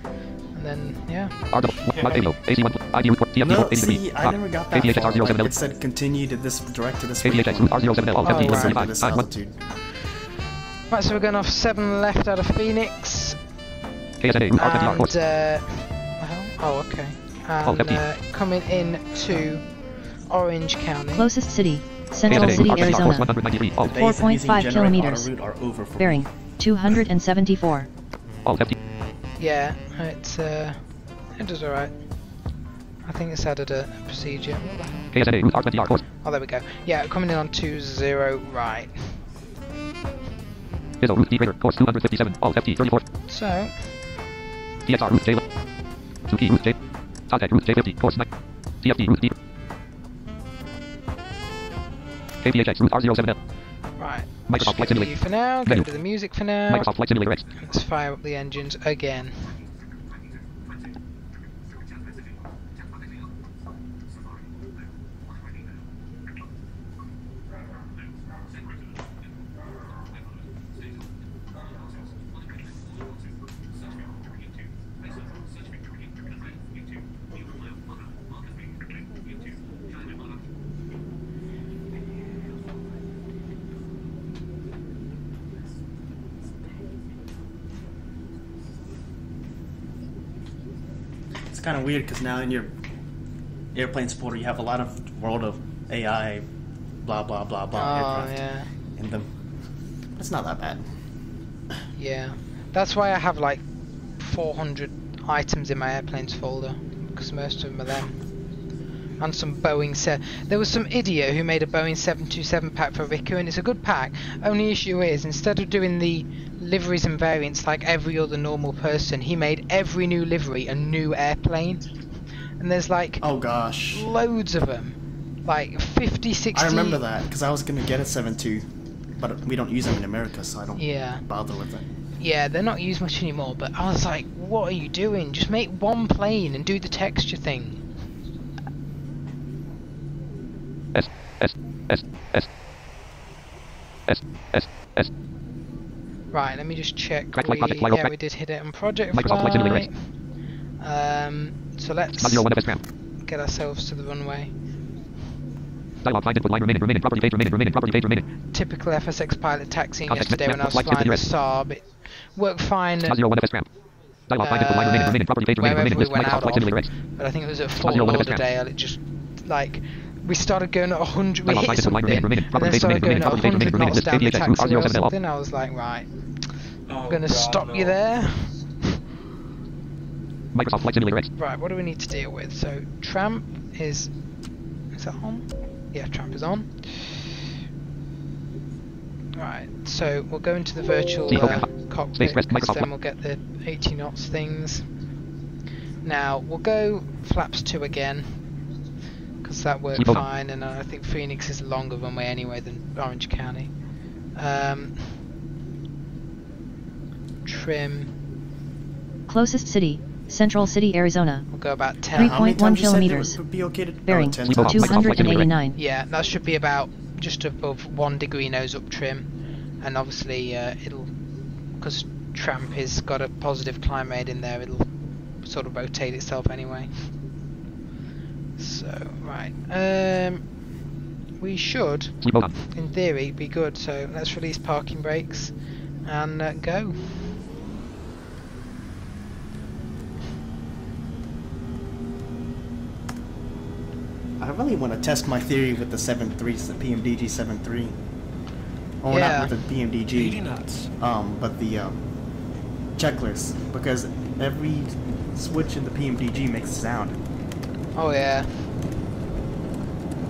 And then, yeah. RW. Live video. AC1. ID report. TFT No, 80 see, degrees. I never got that KVHX far. Like, R07L. it said continue to this, direct to this KVHX waypoint. R07L. Oh, FT right. To 135. this Time 1. altitude. Right, so we're going off 7 left out of Phoenix. KSNA. Route R50R course. Oh, okay. Oh, And 50. coming in to Orange County. Closest city, Central KSNA. City, R50R course Arizona. 193. All. The days that using 4.5 generate kilometers. auto route are over for Bearing me. 274. All. FT. Yeah, it does alright. I think it's added a procedure. KSNA. Route R20R course. Oh, there we go. Yeah, coming in on 20 right. ISO root D greater. Course 257. Alt FT 34. So, TXR root J. 2P root J. Contact root J50. Course 9. TFD root D. KPHX root R07L. right. Microsoft Flight Skip Simulator. you for now. Get rid of the music for now. Microsoft Flight Simulator X. Let's fire up the engines again. It's kind of weird because now in your airplane supporter you have a lot of world of AI, blah blah blah blah Oh, aircraft yeah. in them. It's not that bad. Yeah. That's why I have like 400 items in my airplanes folder, because most of them are them. And some Boeing there was some idiot who made a Boeing 727 pack for Riku, and it's a good pack. Only issue is, instead of doing the liveries and variants like every other normal person, he made every new livery a new airplane. And there's like Oh gosh. loads of them. Like 50, 60. I remember that because I was gonna get a 7.2, but we don't use them in America, so I don't Yeah. bother with it. Yeah, they're not used much anymore, but I was like, what are you doing? Just make one plane and do the texture thing. S S S S S S S. Right, let me just check. Crack flight, project flight, Yeah, crack. we did hit it on Project Microsoft Flight Simulator Flight. So let's 01 FS ground. get ourselves to the runway. Dialog find input line remaining property page remaining property page remaining. Typical FSX pilot taxiing Context yesterday when I was flight flying the direct. Saab. It worked fine at 01 FS ground. Dialog find input line remaining property page remaining wherever we list went Microsoft out Flight of, Simulator X. but I think it was at Fort 01 FS Lauderdale. It just, like, we started going at 100, we Dialog hit find input line something, remaining and property then page started going remaining at property page 100 remaining knots down the KPHX root taxiway or R07L. something. I was like, right, Oh, I'm going to God, stop no. you there. Microsoft Flight Simulator X. Right, what do we need to deal with? So, Tramp is that on? Yeah, Tramp is on. Right, so we'll go into the virtual cockpit, Space rest, because Microsoft then we'll get the 80 knots things. Now, we'll go flaps 2 again, because that worked Keep on. fine, and I think Phoenix is a longer runway anyway than Orange County. Trim, Closest city, Central City, Arizona. we'll go about 10. How many 3.1 times you said it kilometers. would be okay to Bearing 10 Sleep on. times. 289. Yeah, that should be about just above 1 degree nose up trim, and obviously it'll, because Tramp has got a positive climb rate in there, it'll sort of rotate itself anyway. So, right, we should, Sleep on. in theory, be good. So let's release parking brakes and go. I really want to test my theory with the 7.3, the PMDG 7.3. Or Yeah. not with the 80 PMDG, knots. but the checklist, because every switch in the PMDG makes a sound. Oh yeah,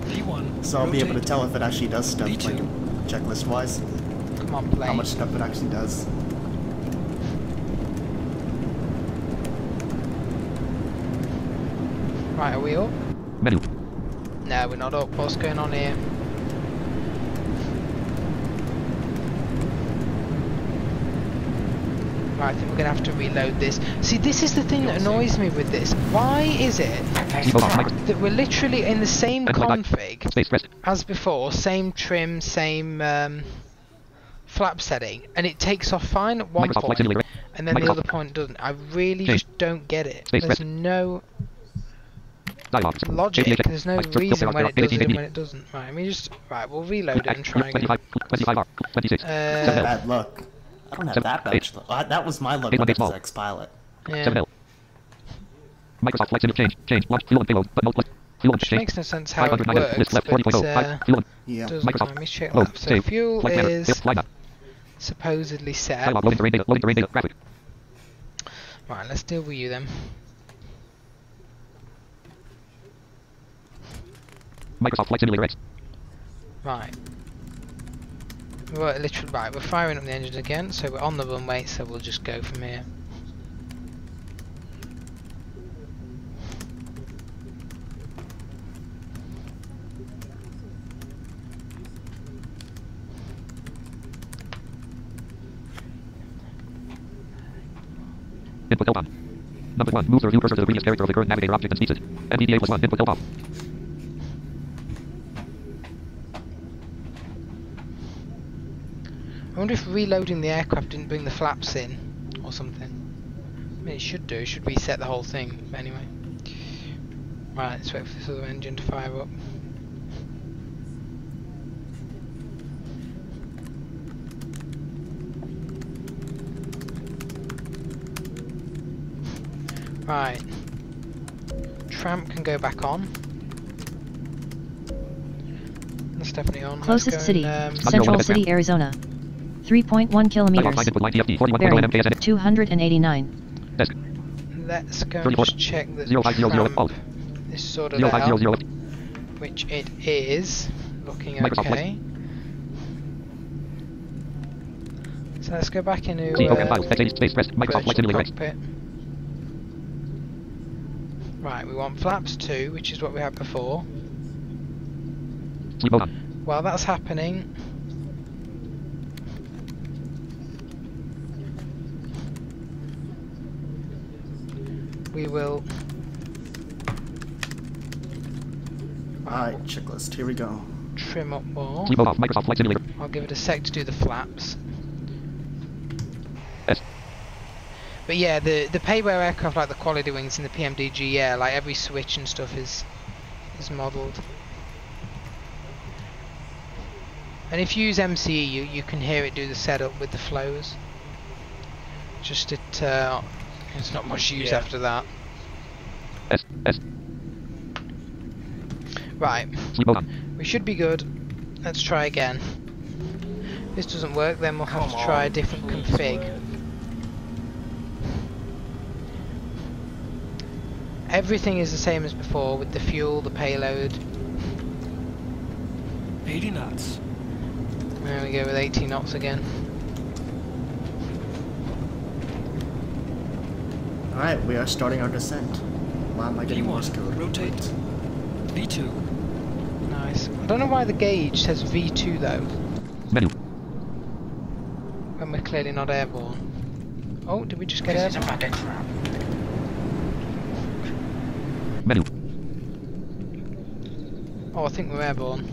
V1. So I'll be able to rotate. tell if it actually does stuff, B2. like checklist wise, come on, plane. how much stuff it actually does. Right, are we up? Menu. No, we're not up. What's going on here? Right, I think we're going to have to reload this. See, this is the thing that annoys me with this. Why is it Sleep on. Microsoft. that we're literally in the same config Space rest. as before, same trim, same flap setting, and it takes off fine at one Microsoft Flight point, Simulator. and then the Microsoft. other point doesn't. I really Change. just don't get it. Space There's rest. no Dialog. logic. KPHX. There's no Filter reason when it does it and when minutes. it doesn't. Right, we'll reload it and try again. 25 R. 26. Bad luck. I don't have that much luck. That was my luck with the X pilot. Yeah. 7L. Microsoft Flight Simulator. Change. Launch. Fuel and payload. But no plus. Fuel and Which change. makes no sense how it 509 works, list left but 40.0. Fuel and Yeah. doesn't. Microsoft. Let me check Load. that. So Save. fuel Flight planner. is Flight map. supposedly set. Dialog. Loading terrain data. Loading terrain data. Graphic. Right, let's deal with you then. Microsoft Flight Simulator X. Right. Right, literally, right, we're firing up the engine again, so we're on the runway, so we'll just go from here. Input L-bomb. Number 1. Move the review cursor to the previous character of the current navigator object and speeds it. NVDA +1. Input L-bomb. I wonder if reloading the aircraft didn't bring the flaps in, or something. I mean, it should do, it should reset the whole thing, but anyway. Right, let's wait for this other engine to fire up. Right. Tramp can go back on. That's definitely on. Closest Let's go city, and, Central City, Arizona. 3.1 kilometers. Bearing 289. let's go and just check that Tramp is sorted out, which it is. Looking okay. So let's go back into cockpit. Right, we want flaps 2, which is what we had before. While that's happening, we will... Alright, checklist, here we go. Trim up more. I'll give it a sec to do the flaps. But yeah, the payware aircraft like the quality wings and the PMDG, yeah, like every switch and stuff is modelled. And if you use MCE, you can hear it do the setup with the flows. Just it's not much use after that. Right, we should be good. Let's try again. If this doesn't work, then we'll have to try a different config. Everything is the same as before with the fuel, the payload. 80 knots. There we go with 80 knots again. Alright, we are starting our descent. Why am I getting Morse code? Rotate. V2. Nice. I don't know why the gauge says V2 though. Menu. When we're clearly not airborne. Oh, did we just get airborne? Menu. Oh, I think we're airborne.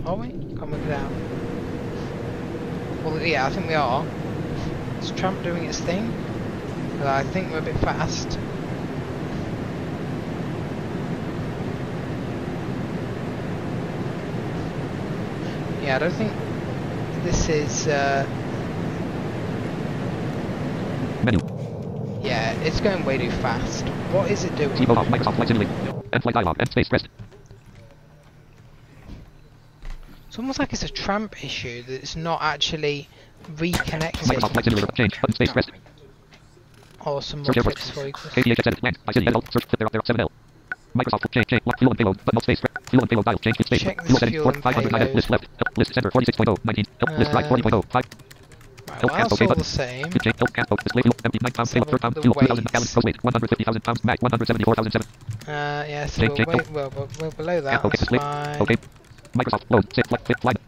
Are we? Can't work it out. Well, yeah, I think we are. Is Trump doing its thing? But I think we're a bit fast. Yeah, I don't think this is... Menu. Yeah, it's going way too fast. What is it doing? Microsoft Flight Simulator. End flight dialog. End space pressed. It's almost like it's a Tramp issue that it's not actually reconnecting. Microsoft Flight Simulator. Change. Button space pressed. Or some more tips for you. KPH extended. Land. I city. Search. Flip there. 7L. Microsoft. Change. Lock. Fuel and payload. Button. Space pressed. Fuel and payload dial. Change. Space. Check Fuel this settings. fuel and 509. payload. List left. List center. 46.0. 19. List right. 40.0. 5. Right, well, that's all the same. Change. Display fuel. Empty. 9 pounds. Payload. 3 pounds. Fuel. 2,000 gallons. Gross weight. 150,000 pounds. Mag. 174,007. Yeah, so we're below that. Okay. That's fine. Okay. Microsoft. Load. Save. Flip. Flight.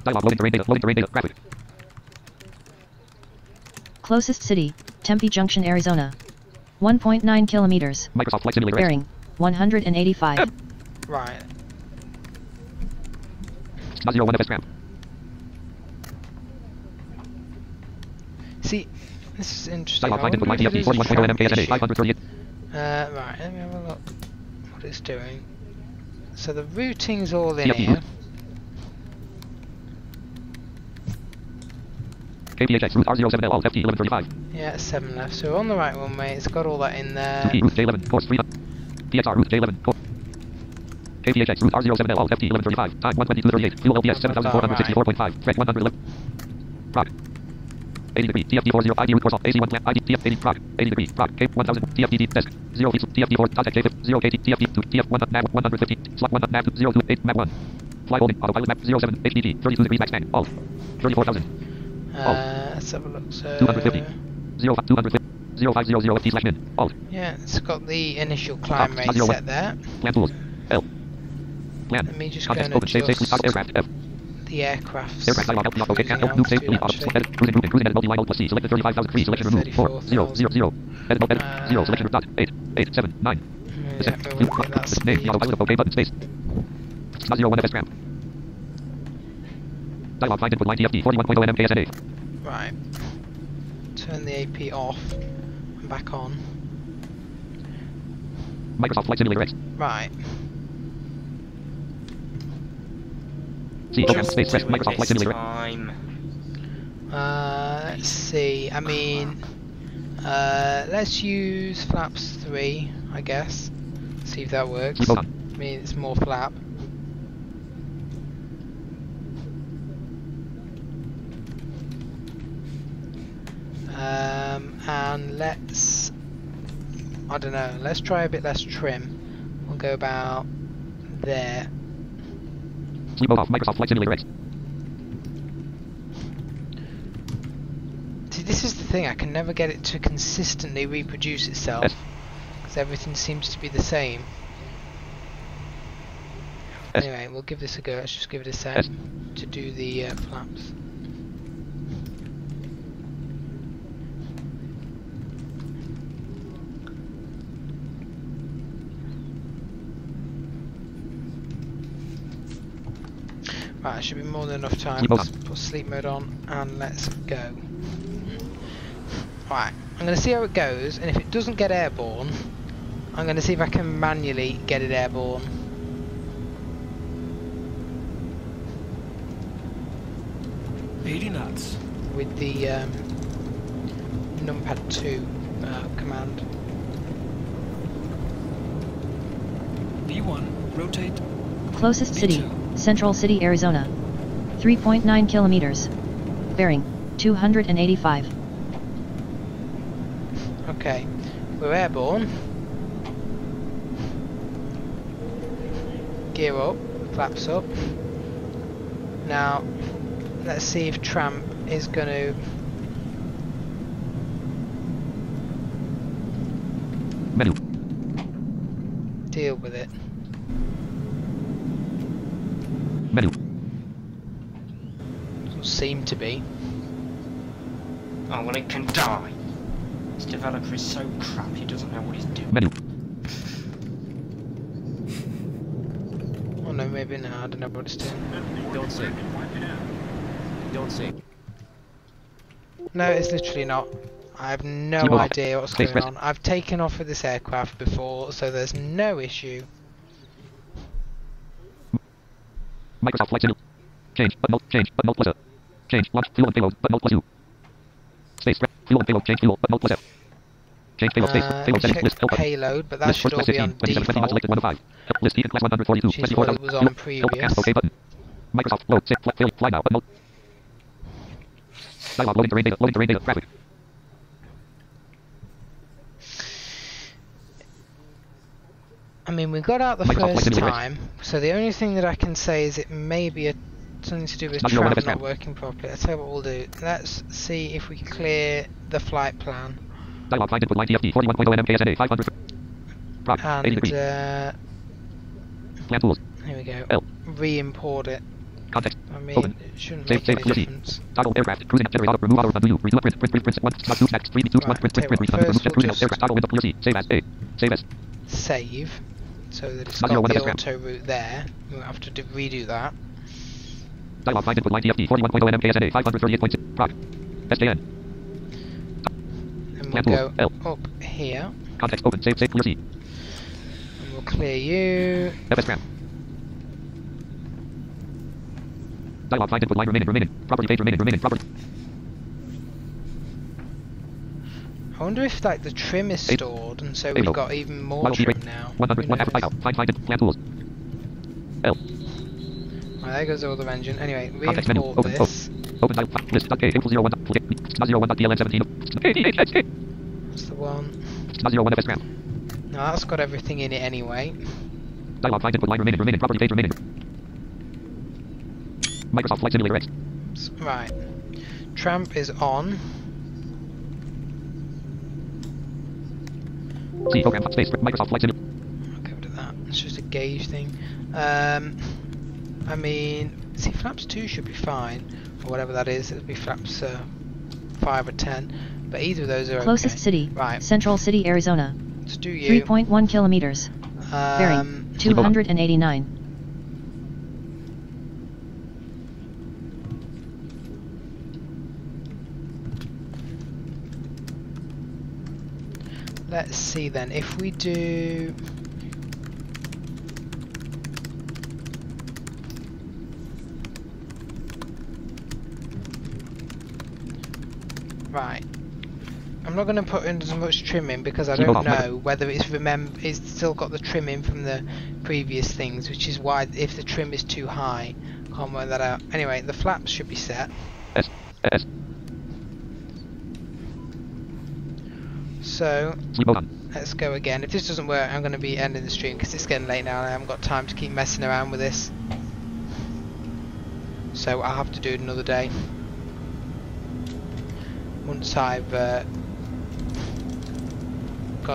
Dialog. Loading terrain data. Loading terrain data. Graphic. Closest city, Tempe Junction, Arizona. 1.9 kilometers. Microsoft Flight Simulator. Bearing 185. Right. 01 FS ramp. See, this is interesting. Dialog. I Line input. wonder Line if it TFD. is a 41.0 Tramp MKSNA. issue. 538. Right, let me have a look what it's doing. So the routing's all in TFD. here. KPHX route R07L alt FT 1135. Yeah, 7 left. So we're on the right one, mate. It's got all that in there. 2P route J11 course 3. PXR route J11 course. KPHX route R07L alt FT 1135. Time 122.38. Fuel LPS 7464.5. Thread 111. Rock. 80 degree. TFD 40 ID route course off. AC1 plan. ID TF 80 rock. 80 degree. Rock. K1000 TFD desk. 0 feet. TFD 4 contact J50 TFD 2 TF1 nav 150 slot 1 nav 028 map 1. Fly holding. Autopilot map 07. HDT. 32 degrees max bang. Alt. 34,000. Let's have a look. So 250. 250. 0500 FT/min. Alt. yeah, it's got the initial climb rate 0 set there. Plan tools. L. Plan. Let me just go Context and open. Save adjust aircraft. F. the aircraft's Aircraft dialog. Help. Okay. moving Help. New save. Delete. altitude, Edit. Cruising. Moving. Cruising. Edit. Multi-line. Alt plus C. Select the 35,000. Free. Selection remove. 4. 0. 0. 0. 0. Edit. Edit. 0. Selection dot. 8. 8. 7. 9. Yeah, we won't get that Name. speed. The autopilot. OK button. Space. 01 FS ramp. Dialog. Find input line TFD. 41.0 MKSNA. Right. Turn the AP off and back on. Microsoft Flight Simulator X. Right. C. Program. Just Space. Press do it Microsoft Flight this Simulator X. time. Let's see. I mean, let's use flaps 3, I guess. See if that works. Hold I on. mean, it's more flap. And let's, I don't know, let's try a bit less trim. We'll go about there. Sleep mode off. Microsoft Flight Simulator X. See, this is the thing, I can never get it to consistently reproduce itself. S. Because everything seems to be the same. S. Anyway, we'll give this a go. Let's just give it a sec S. to do the flaps. Right, it should be more than enough time. Sleep mode Let's put sleep mode on and let's go. Right, I'm going to see how it goes, and if it doesn't get airborne, I'm going to see if I can manually get it airborne. knots. With the numpad 2 command. V1, rotate. Closest city, V2. Central City, Arizona. 3.9 kilometers. Bearing, 285. Okay, we're airborne. Gear up, flaps up. Now, let's see if Tramp is going to... Menu. deal with it. Menu. Doesn't seem to be. Oh, well, it can die. This developer is so crap, he doesn't know what he's doing. Menu. Oh no, maybe no, I don't know what it's doing. Don't say. Don't say. No, it's literally not. I have no Keep off. idea what's Space going press. on. I've taken off with this aircraft before, so there's no issue. Microsoft Flight Simulator. Change. Button. Change. Button. Plus. Change. Launch. Fuel and payload. Button. Plus U. Space. Fuel and payload. Change fuel. Button. Plus F. Change payload. Space. Payload settings. Check List. Help button. payload, but that List should first all class be 15. on 27. 20 default. selected 1 of 5. List even class 142. Which is what it 24,000. was on Fuel. previous. OK button. Microsoft load. Fly now. Button. Dialog. Loading terrain data. Loading terrain data. Graphic. I mean, we got out the Microsoft Flight first Simulator. time, so the only thing that I can say is it may be something to do with Not your Tramp one, not FS. working properly. I'll tell you what we'll do. Let's see if we clear the flight plan. Dialog. Find input line TFD. 41.0 MKSNA. 500. Prop. 80 And degrees. Plan tools. here we go. L. Re-import it. Context. I mean, Open. it shouldn't Save. make Save. any Clear C. difference. Toggle aircraft. Cruising. Generate auto. Remove auto. Undo. Redo. Print. Print. 1. 2 snacks. 3. 2. 1. Right, Print. tell you what, Refund. first Cruising. we'll Aircraft. Toggle just- window. Clear C. Save as A. Save as. Save, so that it's Not got your one, the FS. auto route there. We'll have to redo that. Dialog. Find input line TFD. 41.0 MKSNA. 538.6. Proc. SJN. And Plan we'll tool. go L. up here, Context. Open. Save. Save. Clear C. and we'll clear you. FS ramp. Dialog. Find input line remaining. Property page remaining. Property. I wonder if like the trim is Eight. stored, and so Eight. we've got even more Model T trim rate. now. 100. Who 1 half knows? out. Find it. Plan tools. L. Right, there goes the other engine. Anyway, Context menu. re-import Open. this. Open dialog. List. K. April 01. .DLN17. That's the one. 01 FS ramp. Now that's got everything in it anyway. Dialog. Find input line remaining. Property page remaining. Microsoft Flight Simulator X. Right. Tramp is on. C program space Microsoft Flight Simulator. I'll go to that. It's just a gauge thing. I mean, see, flaps 2 should be fine, or whatever that is. It'll be flaps 5 or 10, but either of those are Closest okay. city. Right. Central City, Arizona. Let's do you. 3.1 kilometers. Bearing 289. Let's see then, if we do... Right. I'm not going to put in as much trim in because I don't know whether it's still got the trim in from the previous things, which is why if the trim is too high, can't work that out. Anyway, the flaps should be set. S. So, Sleep mode on. let's go again. If this doesn't work, I'm going to be ending the stream because it's getting late now and I haven't got time to keep messing around with this. So I'll have to do it another day. Once I've got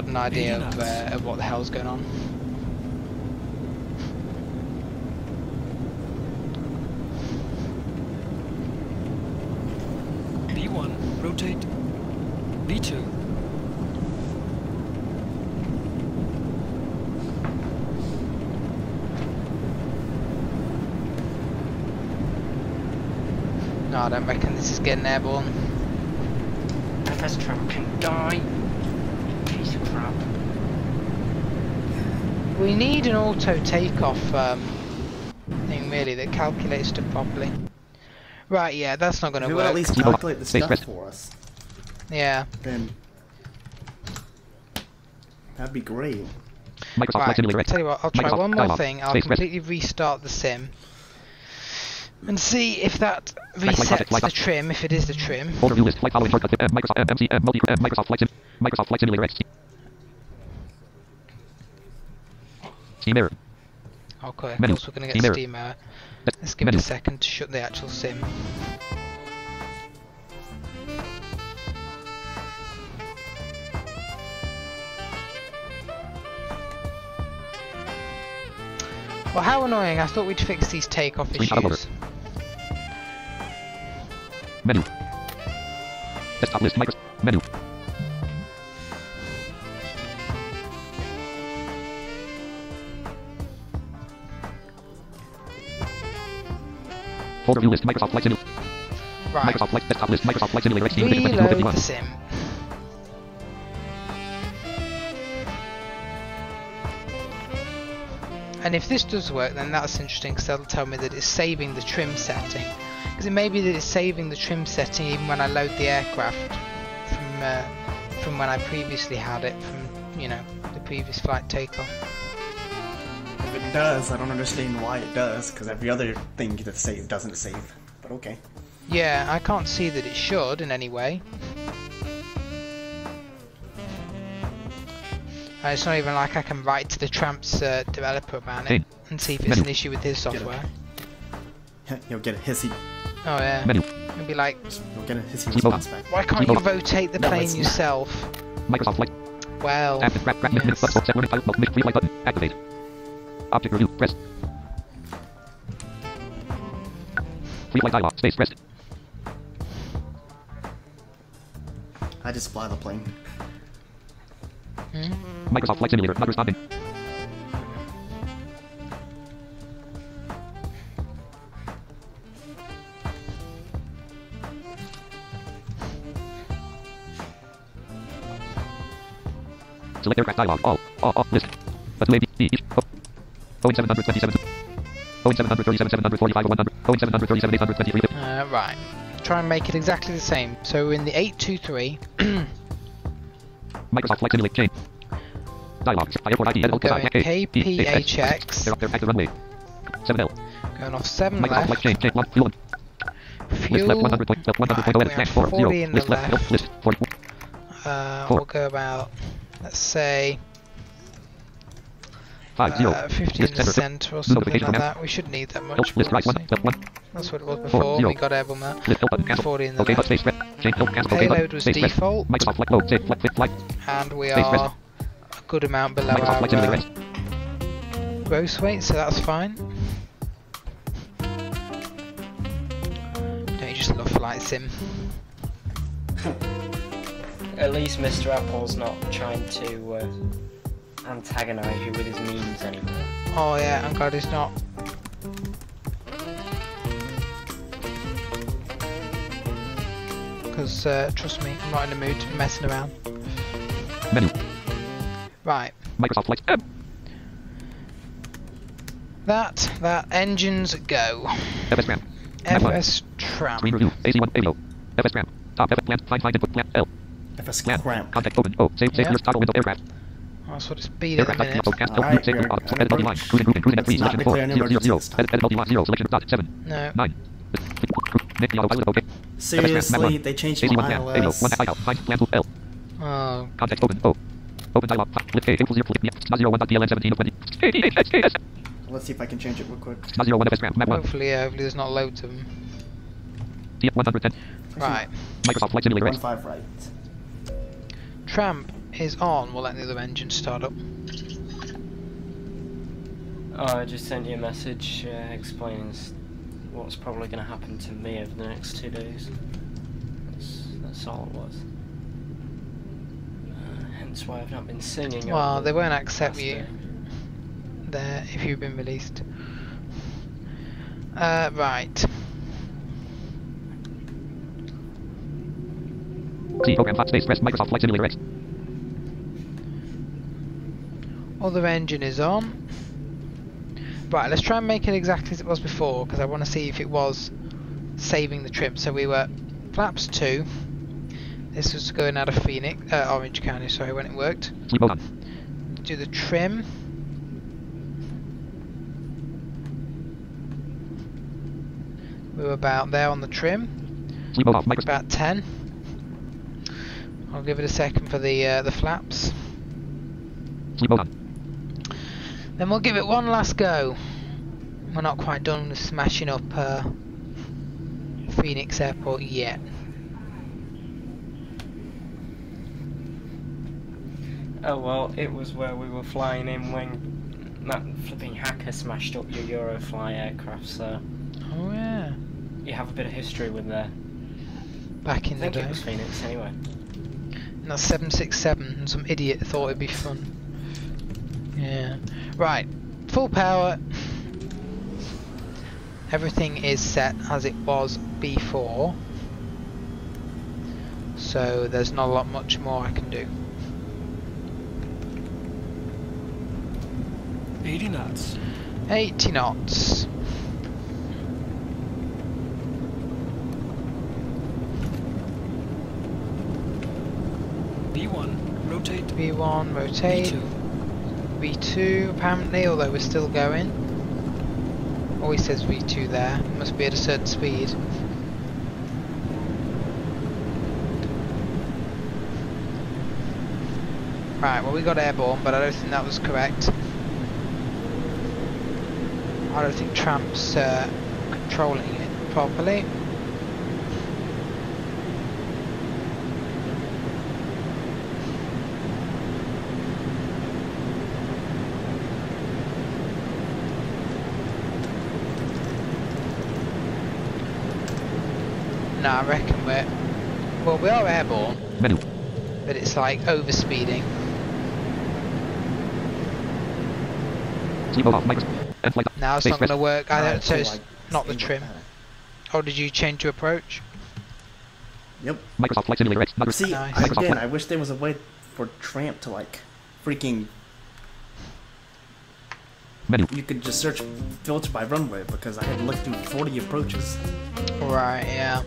an idea of what the hell's going on. B1, rotate. B2. No, I don't reckon this is getting airborne. FS Trump can die. Piece of crap. We need an auto takeoff thing really that calculates stuff properly. Right, yeah, that's not going to If you work. would at least calculate the stuff for us, Yeah. then that'd be great. Microsoft Flight Right, Simulator X. tell you what, I'll try Microsoft one more dialog. thing. I'll Space press. completely restart the sim and see if that Flight resets flight the trim, if it is the trim. Folder view list. Flight following shortcut. Microsoft MC multi Microsoft Flight Simulator X. Steam error. Okay, of Menu. course we're going to Steam get error. Steam error. Let's give it Menu. a second to shut the actual sim. Well, how annoying. I thought we'd fix these takeoff Screenshot of issues. Menu. Desktop list. Menu. Folder view list. Microsoft Flight Simulator. Right. Microsoft Flight Desktop list. Microsoft Flight Simulator X. Reload the sim. And if this does work, then that's interesting because that'll tell me that it's saving the trim setting. Because it may be that it's saving the trim setting even when I load the aircraft from when I previously had it from, you know, the previous flight takeoff. If it does, I don't understand why it does, because every other thing that save doesn't save. But okay. Yeah, I can't see that it should in any way. It's not even like I can write to the Tramp's developer about it and see if it's an issue with his software. You'll get a hissy. Oh yeah. Menu. It'll be like, You'll get a hissy response back. why can't you rotate the plane yourself? Microsoft Flight. Well, Active yes. set warning title free flight button. Activate. Object review. Press. Free flight dialog. Space pressed. I just fly the plane. Microsoft Flight Simulator not responding. Select aircraft dialog. All. List. But maybe Boeing 727. Boeing 737, 745, 100. Boeing 737, 823. Right. Try and make it exactly the same. So in the 823. Microsoft Flight Simulator chain. Dialog. Airport ID. We're going KPHX. Active runway. 7L. Going off 7 Microsoft left. Flight chain. Fuel. Fuel. List left 100.0 Right, left we have 4 0. 40 in the List left. left. List 40. We'll go about, let's say, 50 in the centre or something like that. We shouldn't need that much. List right 1, Honestly. 1. That's what it was before. 0. We got airborne there. List help button, cancel. 40 in the Okay, left. space prep. Change help, cancel. Okay, Payload button. was Space prep. default. Microsoft flight mode, save flight, flight. And we Space are press. a good amount below Microsoft flight simulator our rest. gross weight, so that's fine. Don't you just love flight sim? At least Mr. Apple's not trying to antagonise you with his memes anymore. Oh yeah, I'm glad he's not. Because trust me, I'm not in the mood to be messing around. Menu. Right. Microsoft flight. That engines go. FS RAM. FS tram. Screen review. AC1 AVO. FS RAM. Top FS plan. Find input plan L. FS Plan. cramp. Contact open. O. Save Yeah. list toggle window aircraft. That's what it's been at the Aircraft. minute. Cast. Cast. Alright, Save we're list. gonna Edit LD line. Cruising group. Cruising at Let's not selection 4. declare an 0 0 emergency 0. this time. Edit LD line 0. Selection dot 7. No. 9. Nick the auto pilot. Okay. Seriously, they changed my AC1 plan. AVO. 1 ILS. out. Find plan L. Oh, Contact open. O. Open dialog. Flip K. Equals 0. Flip. 01.dln 17 of 20. KDHS. Let's see if I can change it real quick. 01 FS RAM. Map 1. hopefully there's not loads of them. TF 110. Right. Microsoft flight simulator rest. 1-5 right. Tramp is on. We'll let the other engine start up. Oh, I just sent you a message explaining what's probably going to happen to me over the next 2 days. That's all it was. Hence why I've not been singing. Well, over they won't the accept past you day. there if you've been released. Right. C program hot space press Microsoft flight simulator rest. Other engine is on. Right, let's try and make it exactly as it was before, because I want to see if it was saving the trip. So we were flaps 2. This was going out of Phoenix, Orange County, sorry, when it worked. Sleep mode on. Do the trim. We were about there on the trim. Sleep mode off. Microsoft. About 10. I'll give it a second for the flaps. Sleep mode on. Then we'll give it one last go. We're not quite done with smashing up Phoenix Airport yet. Oh well, it was where we were flying in when that flipping hacker smashed up your Eurofly aircraft, so Oh yeah. you have a bit of history with there. Back I in the think day. it was Phoenix anyway. And that's 767 and some idiot thought it'd be fun. Yeah. Right. Full power. Everything is set as it was before. So there's not a lot much more I can do. 80 knots. 80 knots. V1, rotate. V1, rotate. V2. V2 apparently, although we're still going. Always says V2 there. Must be at a certain speed. Right, well we got airborne, but I don't think that was correct. I don't think Tramp's controlling it properly. No, I reckon we are airborne, Menu. but it's like overspeeding. Sleep mode off. Microsoft. And flight. Now it's Space not going to press. work. Alright, So so, it's like, not the stay trim. with that. Oh, did you change your approach? Yep. Microsoft flight simulator X. Not See, Nice. Microsoft again, flight. I wish there was a way for Tramp to like freaking. Menu. You could just search filter by runway because I had looked through 40 approaches. Right, yeah.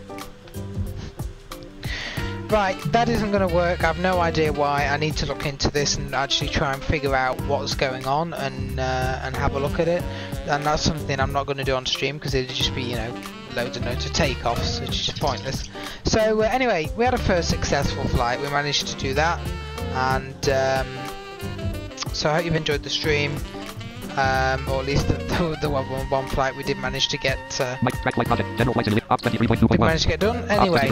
Right, that isn't going to work. I have no idea why. I need to look into this and actually try and figure out what's going on and have a look at it. And that's something I'm not going to do on stream because it'd just be, you know, loads and loads of takeoffs, which is just pointless. So anyway, we had a first successful flight. We managed to do that, and so I hope you've enjoyed the stream. or at least the 111 flight we did manage to get. Did manage to get done. Anyway,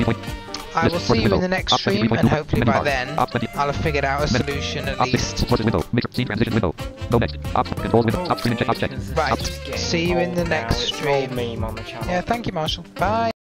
I will see you in the next stream, and hopefully by then I'll have figured out a solution at least. Right. See you in the next stream. Meme on the channel. Yeah. Thank you, Marshall. Bye.